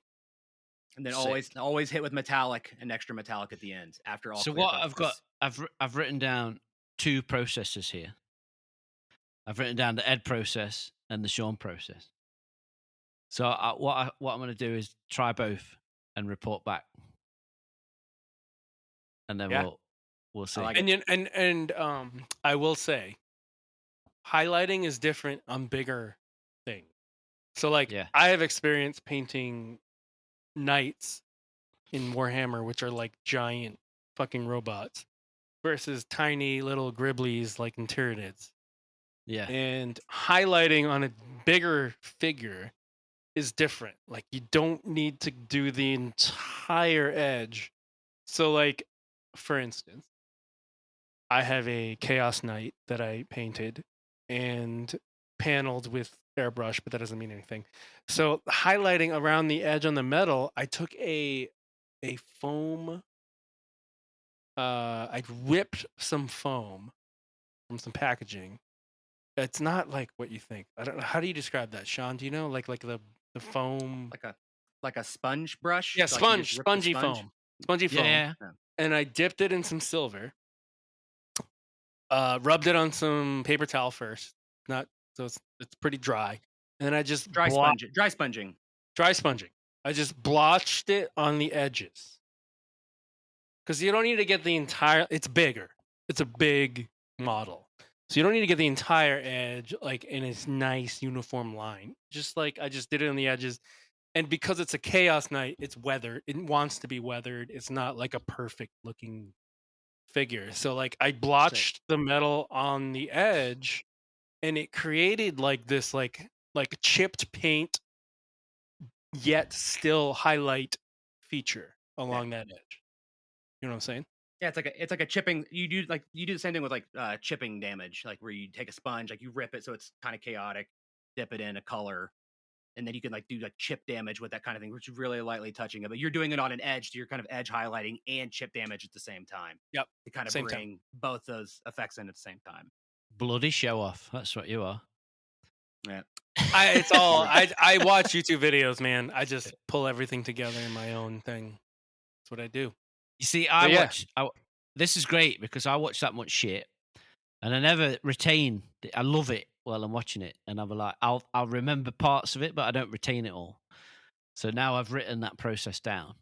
And then Sick. always hit with metallic and extra metallic at the end after all. So clear what coats, I've got, I've written down 2 processes here. I've written down the Ed process and the Shawn process. So what I'm going to do is try both and report back, and then Yeah. we'll see. like And I will say, highlighting is different on bigger things. So like, Yeah. I have experience painting knights in Warhammer, which are like giant fucking robots, versus tiny little gribblies like in Tyranids. Yeah. And highlighting on a bigger figure is different. Like you don't need to do the entire edge. So like, for instance, I have a Chaos Knight that I painted and paneled with airbrush, but that doesn't mean anything. So highlighting around the edge on the metal, I took a foam. I ripped some foam from some packaging. It's not like what you think. I don't know. How do you describe that, Shawn? Do you know like the foam? like a sponge brush. Yeah, So, like, you just rip the spongy sponge? foam, spongy foam. Yeah. And I dipped it in some silver. Rubbed it on some paper towel first. Not so it's pretty dry. And then I just Dry sponging. dry sponging. I just blotched it on the edges. Because you don't need to get the entire. It's bigger. It's a big model, so you don't need to get the entire edge like in a nice uniform line. Just like I just did it on the edges, and because it's a Chaos Knight, it's weathered. It wants to be weathered. It's not like a perfect looking figure. So like I blotched the metal on the edge, and it created like this like chipped paint, yet still highlight feature along that edge. You know what I'm saying? Yeah, it's like a chipping. You do the same thing with like chipping damage, like where you take a sponge, like you rip it so it's kind of chaotic, dip it in a color, and then you can like do like chip damage with that kind of thing, which is really lightly touching it. But you're doing it on an edge, so you're kind of edge highlighting and chip damage at the same time. Yep. To kind of Same bring time. both those effects in at the same time. Bloody show off. That's what you are. Yeah. It's all I watch YouTube videos, man. I just pull everything together in my own thing. That's what I do. You see, this is great because I watch that much shit, and I never retain. I love it while I'm watching it, and I'm like, I'll remember parts of it, but I don't retain it all. So now I've written that process down.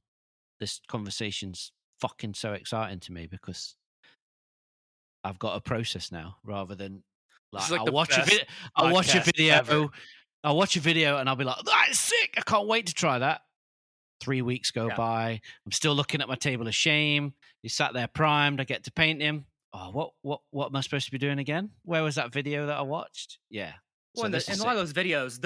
This conversation's fucking so exciting to me because I've got a process now rather than This is like like I'll the watch a best video. I'll watch a podcast video. ever. I'll watch a video and I'll be like, "That's sick! I can't wait to try that." 3 weeks go Yeah. by. I'm still looking at my table of shame. He sat there primed. I get to paint him. Oh, what am I supposed to be doing again? Where was that video that I watched? Yeah. Well, So and, this and is a lot sick. of those videos,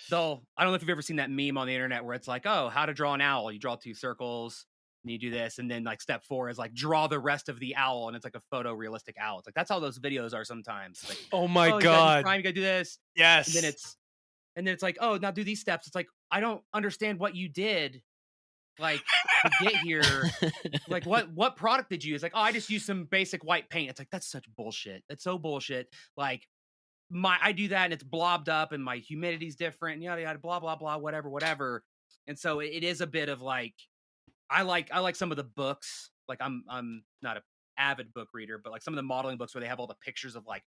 they'll. I don't know if you've ever seen that meme on the internet where it's like, oh, how to draw an owl. You draw 2 circles, and you do this, and then like step 4 is like draw the rest of the owl, and it's like a photorealistic owl. It's like that's how those videos are sometimes. Like, Oh my oh, you got to use god. prime, you got to do this, and then Yes. it's like, oh, now do these steps. It's like I don't understand what you did, like to get here. Like what product did you use? Like, oh, I just used some basic white paint. It's like that's such bullshit. That's so bullshit. Like I do that and it's blobbed up and my humidity's different and yada yada blah blah blah whatever. And so it is a bit of like I like some of the books. Like I'm not a avid book reader, but like some of the modeling books where they have all the pictures of like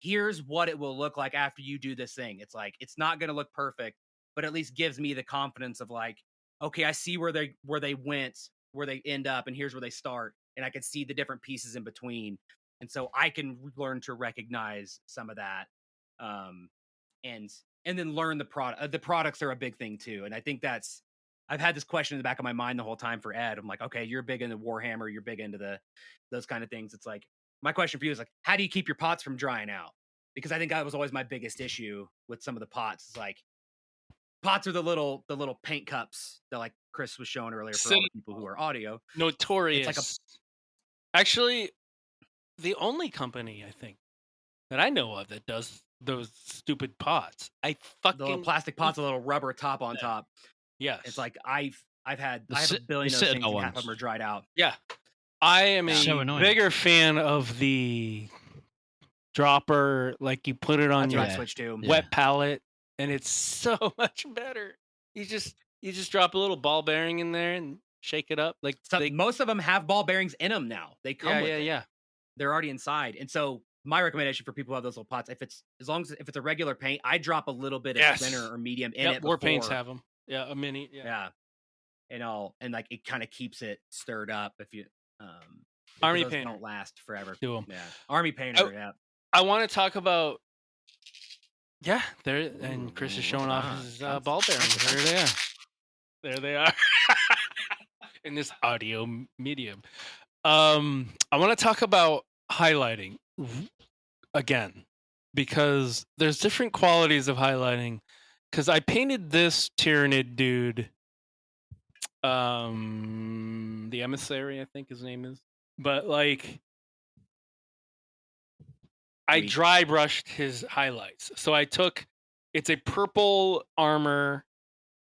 here's what it will look like after you do this thing. It's like it's not going to look perfect, but at least gives me the confidence of like okay, I see where they went, where they end up and here's where they start and I can see the different pieces in between. And so I can learn to recognize some of that um, and then learn the product. The products are a big thing too, and I think that's. I've had this question in the back of my mind the whole time for Ed. I'm like, okay, you're big into Warhammer, you're big into those kind of things. It's like my question for you is like, how do you keep your pots from drying out? Because I think that was always my biggest issue with some of the pots. It's like pots are the little paint cups that like Chris was showing earlier for all the people who are audio. It's like a Notorious. Actually, the only company I think that I know of that does those stupid pots. I the little fucking plastic hate pots, a little rubber top on them. top. It's Yes. like I have a The billion of those things Citadel and half of ones. them are dried out. Yeah. I am Yeah. So a annoying. bigger fan of the dropper, like you put it on That's your what I Yeah. switched to. Yeah. wet palette, and it's so much better. You just drop a little ball bearing in there and shake it up. Like So they most of them have ball bearings in them now. They come yeah, with yeah, it. yeah. They're already inside. And so my recommendation for people who have those little pots, if it's a regular paint, I drop a little bit of Yes. thinner or medium in Yep, it war before. paints have them. Yeah, a mini. Yeah. Yeah. And like it kind of keeps it stirred up if you Army those painter. don't last forever. Do 'em. Yeah. Army painter, yeah. I want to talk about there and Chris is Ooh, showing look at off that. his That's- ball bearings. that's- There they are. There they are. In this audio medium. I want to talk about highlighting again because there's different qualities of highlighting. Because I painted this Tyrannid dude, the emissary, I think his name is, but like I Weak. dry brushed his highlights. So it's a purple armor.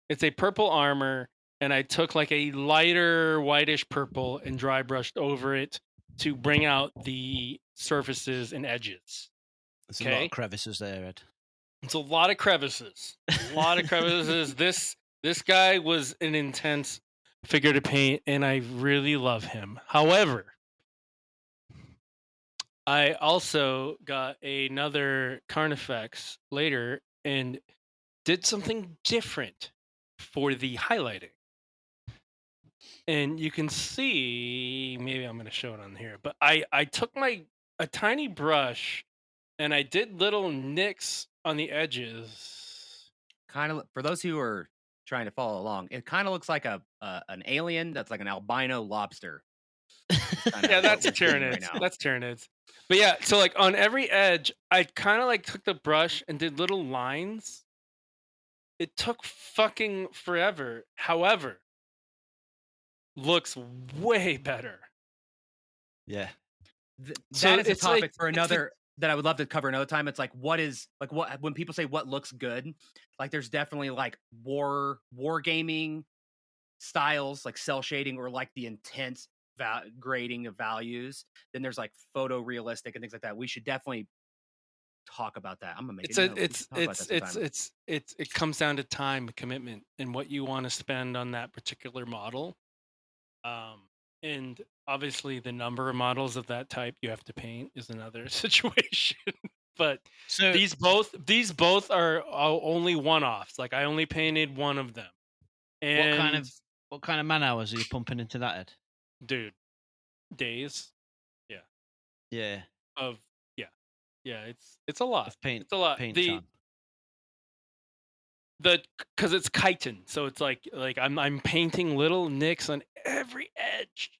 It's a purple armor, and I took like a lighter whitish purple and dry brushed over it to bring out the surfaces and edges. There's a lot Okay. of crevices there, Ed. It's a lot of crevices. A lot of crevices. This guy was an intense figure to paint, and I really love him. However, I also got another Carnifex later and did something different for the highlighting. And you can see, maybe I'm going to show it on here, but I took a tiny brush and I did little nicks on the edges. Kind of for those who are trying to follow along, it kind of looks like an alien that's like an albino lobster. Yeah, that's what we're seeing right Tyranids. now. That's Tyranids. But yeah, so like on every edge, I kind of like took the brush and did little lines. It took fucking forever. However, looks way better. Yeah. So That is a it's like- topic for it's the- another that I would love to cover another time. It's like what when people say what looks good, like there's definitely like war gaming styles like cell shading or like the intense grading of values. Then there's like photorealistic and things like that. We should definitely talk about that. I'm gonna make It's it. a, You know, we it's should talk about that sometime. it comes down to time commitment and what you want to spend on that particular model. And obviously the number of models of that type you have to paint is another situation. But So these both are only one-offs. Like I only painted one of them. And what kind of man hours are you pumping into that, Ed? dude, days Yeah. of yeah, it's a lot. Of paint It's a lot. paint The time. because it's chitin, so it's like I'm painting little nicks on every edge,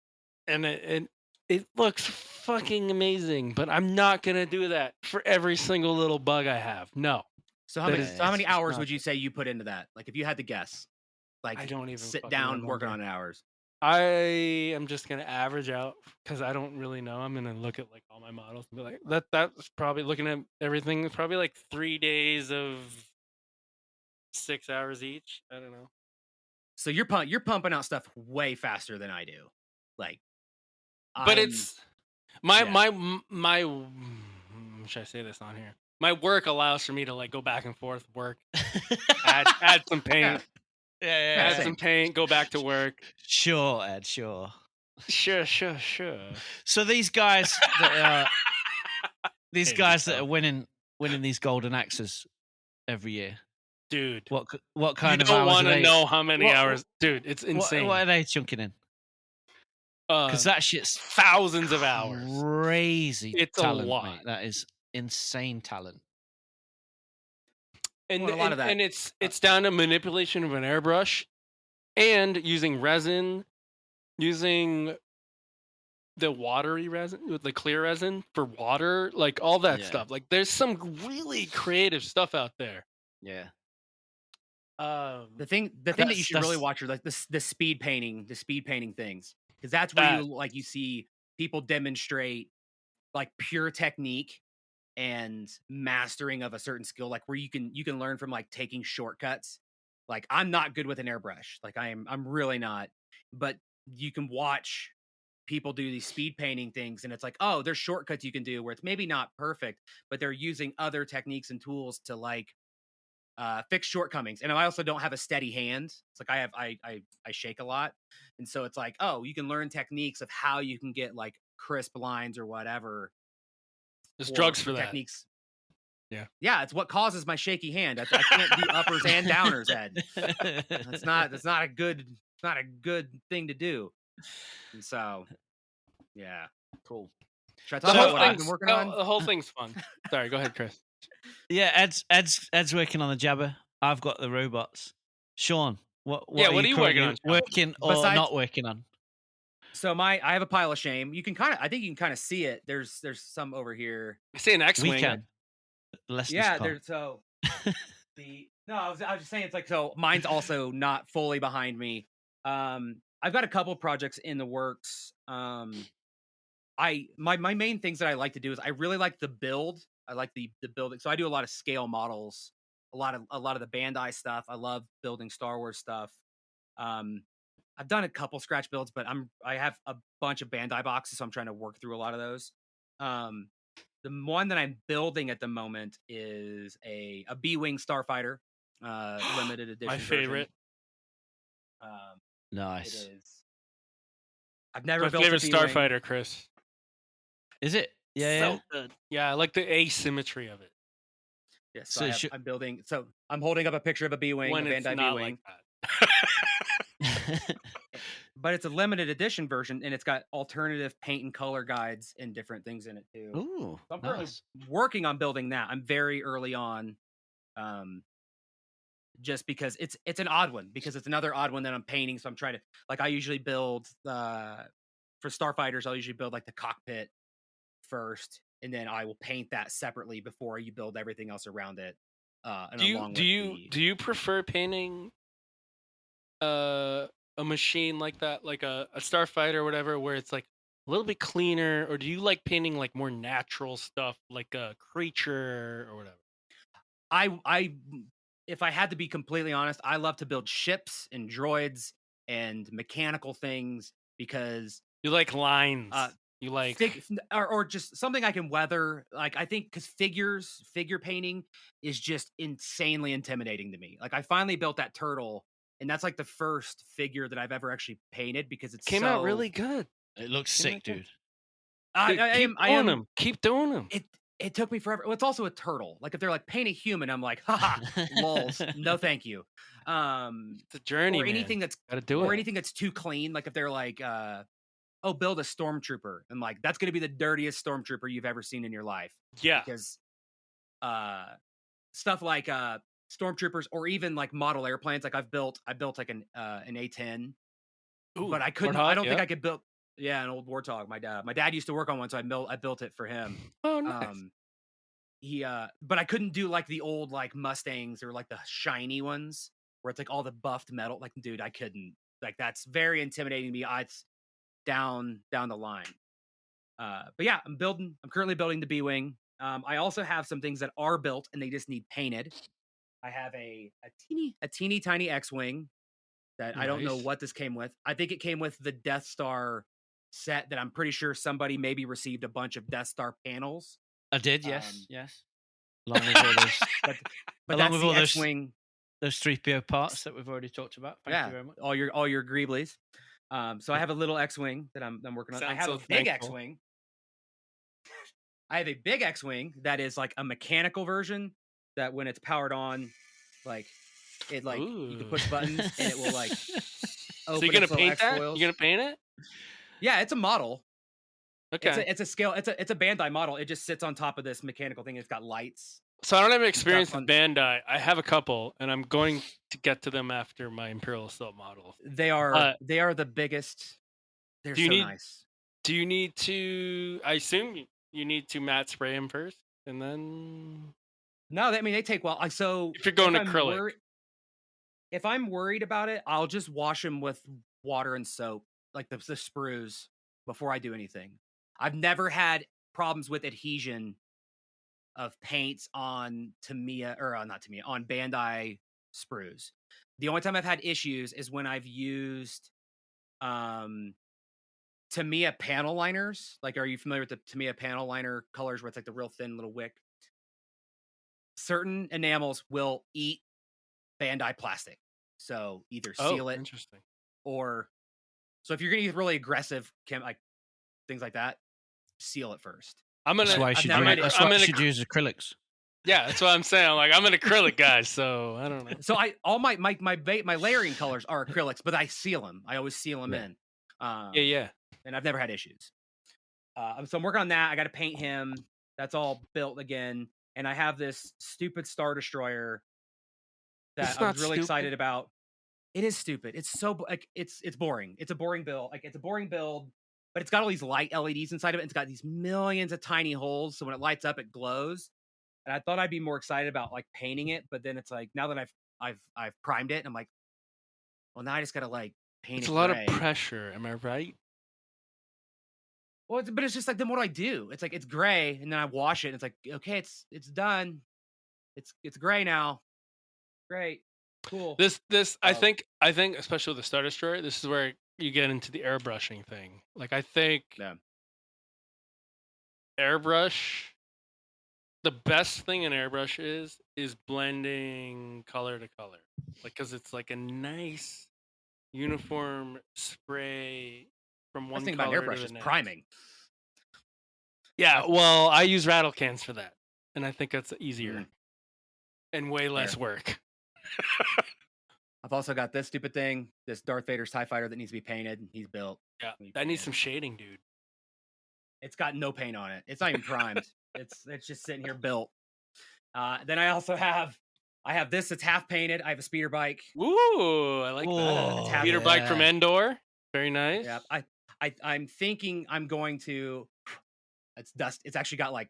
and it looks fucking amazing. But I'm not gonna do that for every single little bug I have. No, So how that many is so how many just hours not. would you say you put into that? Like if you had to guess, I like don't even sit fucking down working remember. on hours. I am just gonna average out because I don't really know. I'm gonna look at like all my models and be like, that's probably looking at everything. It's probably like 3 days of 6 hours each. I don't know. So you're pumping out stuff way faster than I do. Like But I'm it's my yeah. should I say this on here? My work allows for me to like go back and forth, work, add some paint, Yeah, add same. some paint, go back to work. Sure, Ed. Sure. Sure. So these guys that Hey, Joe. are winning these golden axes every year. Dude, What you kind of don't hours want are to they? know how many What hours, dude. It's what insane. are they chunking in? Because that shit's thousands of hours. crazy It's a talent, lot. mate. That is insane talent. And Well, a lot of that. and it's down to manipulation of an airbrush and using resin, using the watery resin with the clear resin for water, like all that Yeah. stuff. Like there's some really creative stuff out there. Yeah. The thing that you should really watch are like the speed painting things, because that's where you see people demonstrate like pure technique and mastering of a certain skill, like where you can learn from like taking shortcuts. Like I'm not good with an airbrush, like I'm really not, but you can watch people do these speed painting things and it's like, oh, there's shortcuts you can do where it's maybe not perfect, but they're using other techniques and tools to like fix shortcomings. And I also don't have a steady hand. It's like I shake a lot, and so it's like, oh, you can learn techniques of how you can get like crisp lines or whatever. There's drugs for that. Techniques. Yeah, it's what causes my shaky hand. I can't do uppers and downers, Ed. That's not a good thing to do. And so, yeah, cool. Should I talk about what I've been working on? The whole thing's fun. Sorry, go ahead, Chris. Yeah, Ed's working on the Jabber. I've got the robots. Shawn, what are you working on? Working or not working on? So I have a pile of shame. I think you can kind of see it. There's some over here. I see an X-wing. We can. There's so I was just saying, it's like, so mine's also not fully behind me. I've got a couple projects in the works. My main things that I like to do is I really like the build. I like the building. So I do a lot of scale models, a lot of the Bandai stuff. I love building Star Wars stuff. I've done a couple scratch builds, but I have a bunch of Bandai boxes, so I'm trying to work through a lot of those. The one that I'm building at the moment is a B-wing starfighter, limited edition. My favorite. Nice. It is. I've never my built favorite a B-wing. starfighter, Chris. Is it? Yeah. So good. Yeah, I like the asymmetry of it. Yes. So I'm building. So I'm holding up a picture of a B-wing, a Bandai B-wing. Like but it's a limited edition version, and it's got alternative paint and color guides and different things in it too. Ooh, so I'm currently working on building that. I'm very early on, just because it's an odd one, because it's another odd one that I'm painting. So I'm trying to, like, I usually build for starfighters. I'll usually build like the cockpit first, and then I will paint that separately before you build everything else around it. And do you prefer painting a machine like that, like a starfighter or whatever, where it's like a little bit cleaner, or do you like painting like more natural stuff, like a creature or whatever? I if I had to be completely honest, I love to build ships and droids and mechanical things, because you like lines. You like or just something I can weather. Like, I think because figure painting is just insanely intimidating to me. Like, I finally built that turtle, and that's like the first figure that I've ever actually painted, because it came out really good. It looks sick, dude. Keep doing them. It took me forever. Well, it's also a turtle. Like, if they're like, paint a human, I'm like, haha, lols. No, thank you. It's a journey, or anything man. that's gotta do or it. anything that's too clean. Like, if they're like, oh, build a stormtrooper, and like, that's gonna be the dirtiest stormtrooper you've ever seen in your life. Yeah. Because stuff like stormtroopers, or even like model airplanes. Like I built like an A-10, Ooh, but I couldn't. I Warthog, don't think yep. I could build. Yeah, an old Warthog. My dad used to work on one, so I built it for him. Oh, nice. But I couldn't do like the old like Mustangs or like the shiny ones where it's like all the buffed metal. Like, dude, I couldn't. Like, that's very intimidating to me. It's down the line. But yeah, I'm currently building the B-wing. I also have some things that are built and they just need painted. I have a teeny tiny X-wing that I don't know Nice. what this came with. I think it came with the Death Star set that I'm pretty sure somebody maybe received a bunch of Death Star panels. I did, yes, yes. Along with all those, but along that's with the all those X-wing. those 3PO parts that we've already talked about. Thank you very much. all your Greeblies. So I have a little X-wing that I'm working on. I have Sounds so a big thankful. X-wing. I have a big X-wing that is like a mechanical version that when it's powered on, like it like you can push buttons and it will like So open you're gonna its little paint X that? foils. You gonna paint it? Yeah, it's a model. Okay. It's a scale. It's a Bandai model. It just sits on top of this mechanical thing. It's got lights. So I don't have and experience stuff with Bandai. I have a couple, and I'm going to get to them after my Imperial Assault models. They are the biggest. They're Do you so need- nice. Do you need to? I assume you need to matte spray them first, and then No, I mean they take well. So if you're going I'm acrylic. if I'm worried about it, I'll just wash them with water and soap, like the sprues, before I do anything. I've never had problems with adhesion of paints on on Bandai sprues. The only time I've had issues is when I've used Tamiya panel liners. Like, are you familiar with the Tamiya panel liner colors where it's like the real thin little wick? Certain enamels will eat Bandai plastic. So either seal it Interesting. so if you're going to use really aggressive like things like that, seal it first. That's why you should use acrylics. Yeah, that's what I'm saying. I'm an acrylic guy, so I don't know. So all my layering colors are acrylics, but I seal them. I always seal them in. Yeah. And I've never had issues. So I'm working on that. I got to paint him. That's all built again. And I have this stupid Star Destroyer that I was really excited about. It is stupid. It's so like it's boring. It's a boring build. Like, it's a boring build, but it's got all these light LEDs inside of it. It's got these millions of tiny holes, so when it lights up, it glows. And I thought I'd be more excited about like painting it, but then it's like now that I've primed it, and I'm like, well, now I just gotta like paint it. It's a lot of pressure. Am I right? Well, but it's just like, then what do I do? It's like, it's gray, and then I wash it. And it's like, okay, it's done. It's gray now. Great, cool. I think especially with the Star Destroyer, this is where you get into the airbrushing thing. Like, I think airbrush, the best thing in airbrush is blending color to color, like, because it's like a nice uniform spray from one thing color about airbrush to the is next. priming. Yeah, well, I use rattle cans for that, and I think that's easier and way less work. I've also got this stupid thing, this Darth Vader's TIE fighter that needs to be painted. He's built. Yeah, that needs some shading, dude. It's got no paint on it. It's not even primed. It's just sitting here built. Then I also have this. It's half painted. I have a speeder bike. Ooh, I like that. Speeder bike from Endor. Very nice. Yeah, I'm thinking I'm going to. It's dust. It's actually got like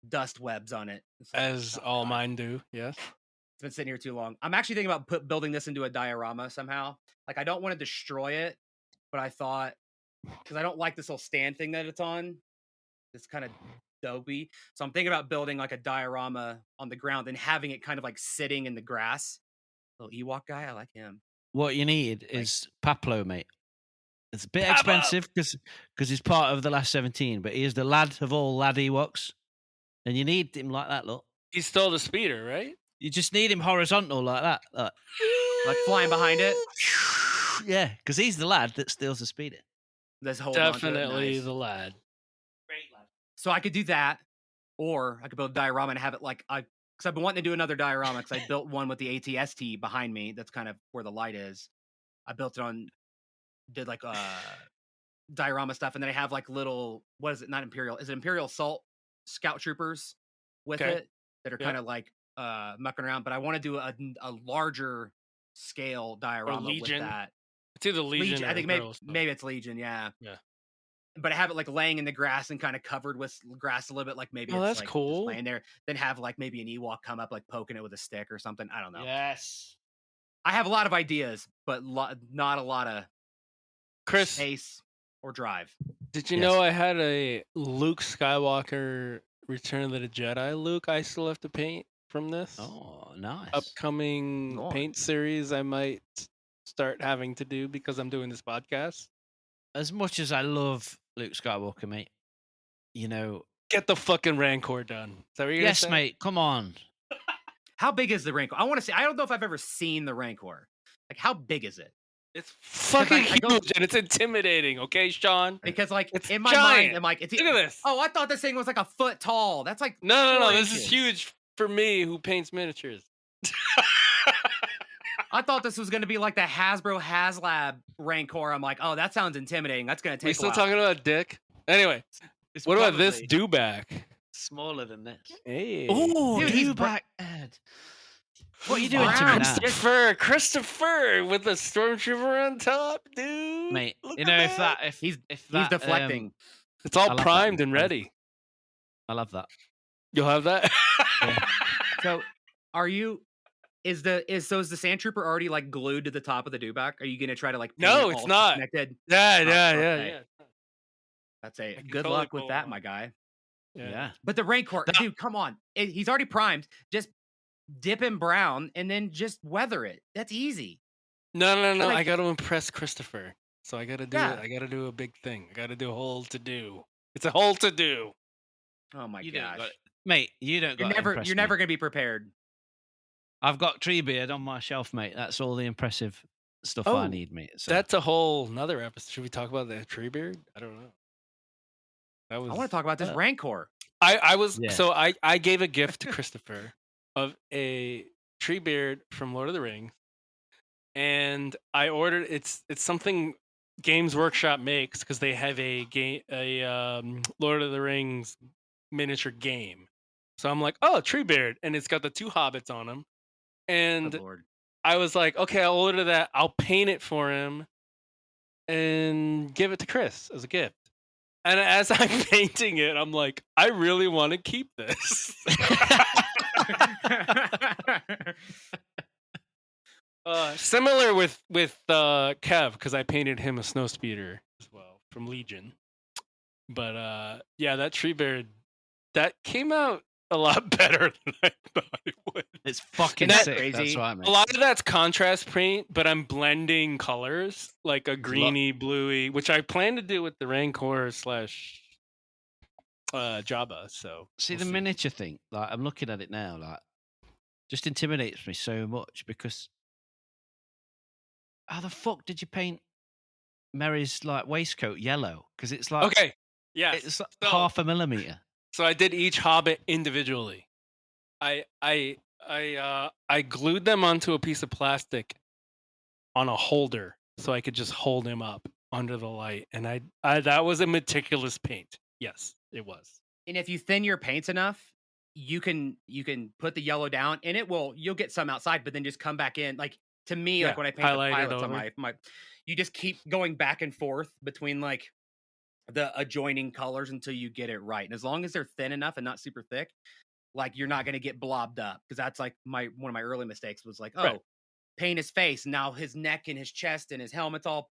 dust webs on it. As all mine do. Yes. It's been sitting here too long. I'm actually thinking about building this into a diorama somehow. Like, I don't want to destroy it, but I thought, because I don't like this little stand thing that it's on. It's kind of dopey. So I'm thinking about building like a diorama on the ground and having it kind of like sitting in the grass. Little Ewok guy, I like him. What you need is Paplo, mate. It's a bit expensive because he's part of the last 17, but he is the lad of all lad Ewoks. And you need him like that, look. He's still the speeder, right? You just need him horizontal like that. Like flying behind it? Yeah, because he's the lad that steals the speeder. Definitely the lad. Great lad. So I could do that, or I could build a diorama and have it like, because I've been wanting to do another diorama because I built one with the ATST behind me. That's kind of where the light is. I built it did like diorama stuff, and then I have like little, what is it? Not Imperial. Is it Imperial Assault Scout Troopers with it that are kind of like mucking around, but I want to do a larger scale Or diorama with Legion. that. It's either Legion or I think Girls. maybe it's Legion, yeah. Yeah. But have it like laying in the grass and kind of covered with grass a little bit, like maybe Oh, it's that's like just cool. laying there. Then have like maybe an Ewok come up, like poking it with a stick or something. I don't know. Yes. I have a lot of ideas, but not a lot of Chris, space or drive. did you Yes. know I had a Luke Skywalker Return of the Jedi Luke I still have to paint from this Oh, nice. upcoming Nice. paint series I might start having to do because I'm doing this podcast? As much as I love Luke Skywalker, mate, you know, Get the fucking Rancor done. Is that what you're gonna yes, say? mate, come on. How big is the Rancor? I want to see. I don't know if I've ever seen the Rancor. Like, how big is it? It's fucking I go- huge and it's intimidating, okay, Sean? Because like It's in my giant. mind, I'm like, it's Look at this. oh, I thought this thing was like a foot tall. That's like No, 4 this is inches. huge for me who paints miniatures. I thought this was going to be like the Hasbro HasLab Rancor. I'm like, oh, that sounds intimidating. That's going to We take a still while. talking about Dick? Anyway, It's what about this probably dewback? smaller than this? Hey. Oh, Dude, he's back, Ed. What are you He's doing to me brown. now, Christopher with the stormtrooper on top, dude. mate? Look You at know, that. if He's that, deflecting. It's I all love that primed and one. ready. I love that. You'll have that. Yeah. So, are you? Is the sand trooper already like glued to the top of the dewback? Are you going to try to like? paint No, it it's all not. connected. Yeah, okay. yeah. That's a can good totally luck with pull it that, off. my guy. Yeah. But the Rancor, That- dude, come on. He's already primed. Just dip him brown and then just weather it. That's easy. No. Like- I got to impress Christopher, so I got to do Yeah. it. I got to do a big thing. I got to do a whole to do. It's a whole to do. Oh my You don't gosh. got it. Mate, you don't got You're never going to be prepared. I've got Treebeard on my shelf, mate. That's all the impressive stuff Oh, I need, mate. So. That's a whole another episode. Should we talk about the Treebeard? I don't know. That was. I want to talk about this Rancor. I was Yeah. so I gave a gift to Christopher of a Treebeard from Lord of the Rings, and I ordered it's something Games Workshop makes because they have a Lord of the Rings miniature game. So I'm like, oh, Treebeard, and it's got the 2 hobbits on them, and Good Lord. I was like, okay, I'll order that. I'll paint it for him and give it to Chris as a gift. And as I'm painting it, I'm like, I really want to keep this. Similar with Kev, because I painted him a snowspeeder as well from Legion. But yeah, that Treebeard, that came out a lot better than I thought it would. It's fucking Isn't that sick. That's crazy? right, mate. A lot of that's contrast paint, but I'm blending colors like a greeny, bluey, which I plan to do with the Rancor slash Jabba. So See, we'll the miniature thing, like, I'm looking at it now, like, just intimidates me so much because how the fuck did you paint Mary's like waistcoat yellow? Because it's like Okay, yeah. it's like So- half a millimeter. So I did each hobbit individually. I glued them onto a piece of plastic on a holder so I could just hold him up under the light. And I that was a meticulous paint. Yes, it was. And if you thin your paints enough, you can put the yellow down and you'll get some outside, but then just come back in. Like to me, Yeah, like when I paint the highlight it pilots on over. my you just keep going back and forth between like the adjoining colors until you get it right. And as long as they're thin enough and not super thick, like you're not gonna get blobbed up. Because that's like one of my early mistakes was like, oh, Right. paint his face. Now his neck and his chest and his helmet's all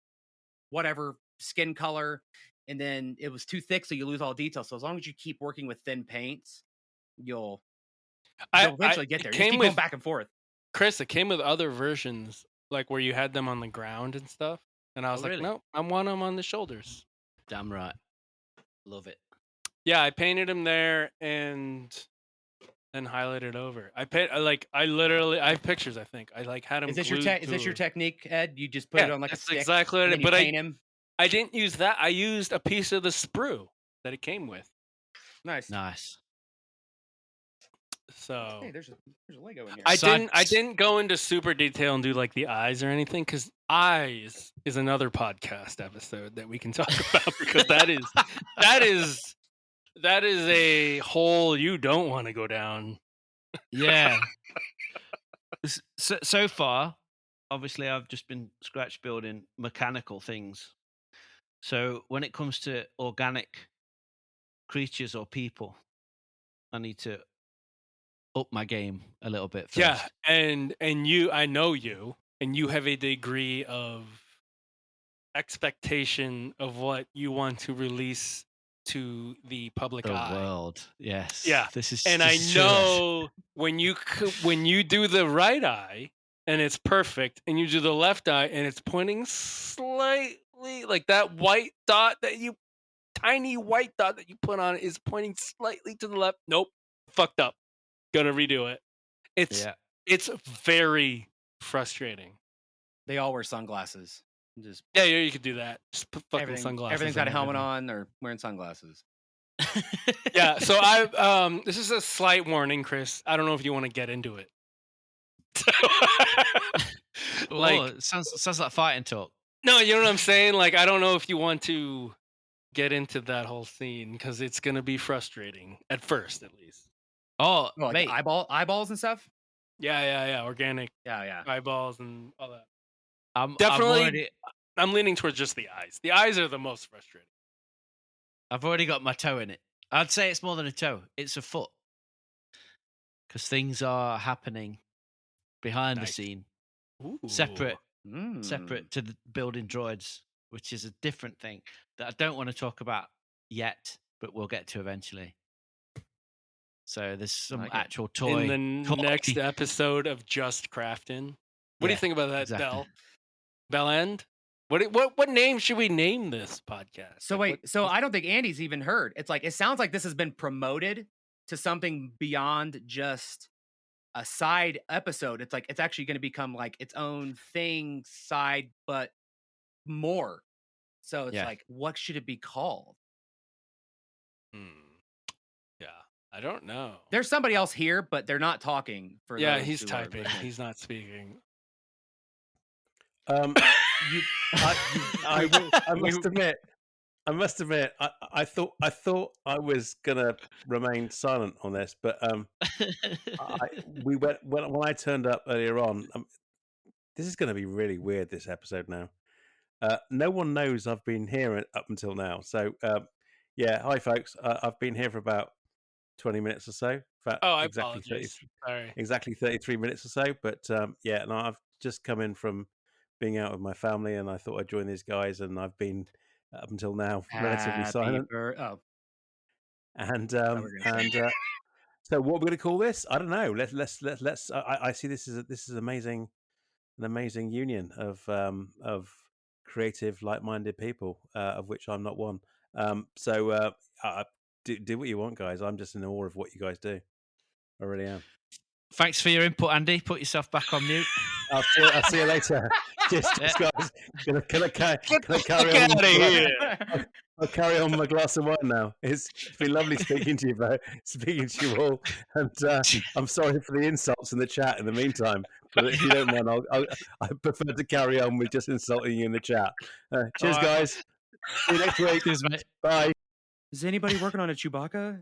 whatever skin color. And then it was too thick, so you lose all detail. So as long as you keep working with thin paints, you'll eventually get it there. You came just keep going with- back and forth. Chris, it came with other versions, like where you had them on the ground and stuff. And I was Oh, like, really? no, I want them on the shoulders. Damn right. Love it. Yeah, I painted him there and then highlighted over. I have pictures. I think I like had him. Is this your glued is to this your a- technique, Ed? You just put it Yeah, on like a that's stick, exactly what and I then did. you But paint him. I didn't use that. I used a piece of the sprue that it came with. Nice. Nice. So Hey, there's a Lego in here. I Side- didn't go into super detail and do like the eyes or anything because eyes is another podcast episode that we can talk about because that is a hole you don't want to go down. Yeah. So far, obviously, I've just been scratch building mechanical things. So when it comes to organic creatures or people, I need to up my game a little bit Yeah, first. and I know you, and you have a degree of expectation of what you want to release to the public The eye. world, yes. Yeah, This and I is true. know when you do the right eye and it's perfect, and you do the left eye and it's pointing slightly, like that tiny white dot that you put on it is pointing slightly to the left. Nope, fucked up. Gonna redo it. It's Yeah. it's very frustrating. They all wear sunglasses. Just Yeah, you could do that. Just put fucking everything. sunglasses. Everything's got a on helmet everything. on. They're wearing sunglasses. Yeah, so I this is a slight warning, Chris. I don't know if you want to get into it. Like, It sounds like fighting talk. no, you know what I'm saying? Like, I don't know if you want to get into that whole scene because it's gonna be frustrating at first, at least. Oh, Oh, like mate. eyeballs and stuff. Yeah. Organic Yeah. eyeballs and all that. I'm Definitely, already I'm leaning towards just the eyes. The eyes are the most frustrating. I've already got my toe in it. I'd say it's more than a toe. It's a foot. Because things are happening behind the Nice. scene, Ooh. separate Mm. to the building droids, which is a different thing that I don't want to talk about yet, but we'll get to eventually. So there's some like it. actual toy. In the next episode of Just Craftin. What do you Yeah, think about that, exactly. Bell? Bell End? What name should we name this podcast? So Like, wait, so I don't think Andy's even heard. It's like it sounds like this has been promoted to something beyond just a side episode. It's like it's actually going to become like its own thing, side, but more. So it's Yeah. like, what should it be called? Yeah, I don't know. There's somebody else here, but they're not talking. For Yeah, those he's who are typing. listening. He's not speaking. You, I must admit, I thought I was gonna remain silent on this, but when I turned up earlier on. This is going to be really weird. This episode now. No one knows I've been here up until now. So yeah, hi folks. I've been here for about 20 minutes or so. Oh, I exactly apologize. Sorry. exactly 33 minutes or so. But yeah, and I've just come in from being out with my family, and I thought I'd join these guys, and I've been up until now relatively silent. And so what we're going to call this? I don't know. Let's. I see this is amazing, an amazing union of creative, like-minded people, of which I'm not one. So do what you want, guys. I'm just in awe of what you guys do. I really am. Thanks for your input, Andy. Put yourself back on mute. I'll see you later. Cheers, guys. Can I carry on? Get out of here. I'll carry on my glass of wine now. It's been lovely speaking to you, Bo. Speaking to you all, and I'm sorry for the insults in the chat. In the meantime, but if you don't mind, I prefer to carry on with just insulting you in the chat. Cheers, guys. See you next week. Cheers, mate. Bye. Is anybody working on a Chewbacca?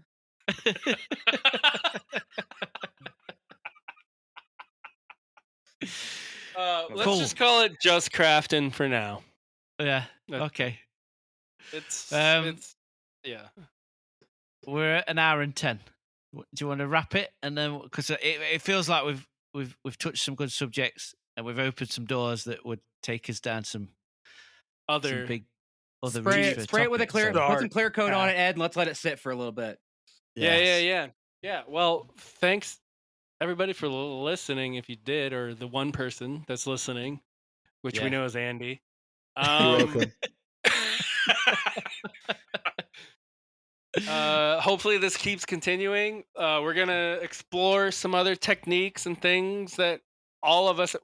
Let's just call it Just Craftin' for now. Yeah. Okay. It's yeah. We're at an hour and 10. Do you want to wrap it? And then, because it feels like we've touched some good subjects and we've opened some doors that would take us down some big other spray it with a clear, put some clear coat on it, Ed, and let's let it sit for a little bit. Yes. Yeah. Well, thanks everybody for listening. If you did, or the one person that's listening, which we know is Andy. You're welcome. Hopefully this keeps continuing. We're gonna explore some other techniques and things that all of us.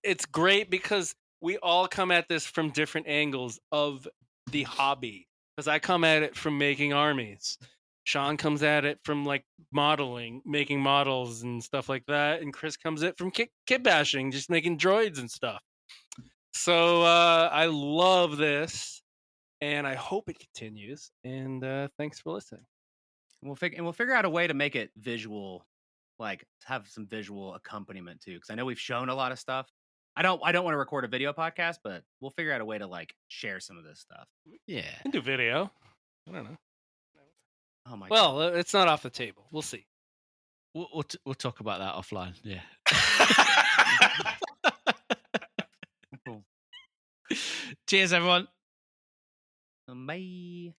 It's great because we all come at this from different angles of the hobby. Because I come at it from making armies. Shawn comes at it from like modeling, making models and stuff like that, and Chris comes at it from kit bashing, just making droids and stuff. So I love this. And I hope it continues. And thanks for listening. We'll figure out a way to make it visual like have some visual accompaniment too, because I know we've shown a lot of stuff. I don't want to record a video podcast, but we'll figure out a way to like share some of this stuff. Yeah. We can do video. I don't know. Oh my god. Well, it's not off the table. We'll see. We'll talk about that offline. Yeah. Cool. Cheers, everyone. Bye.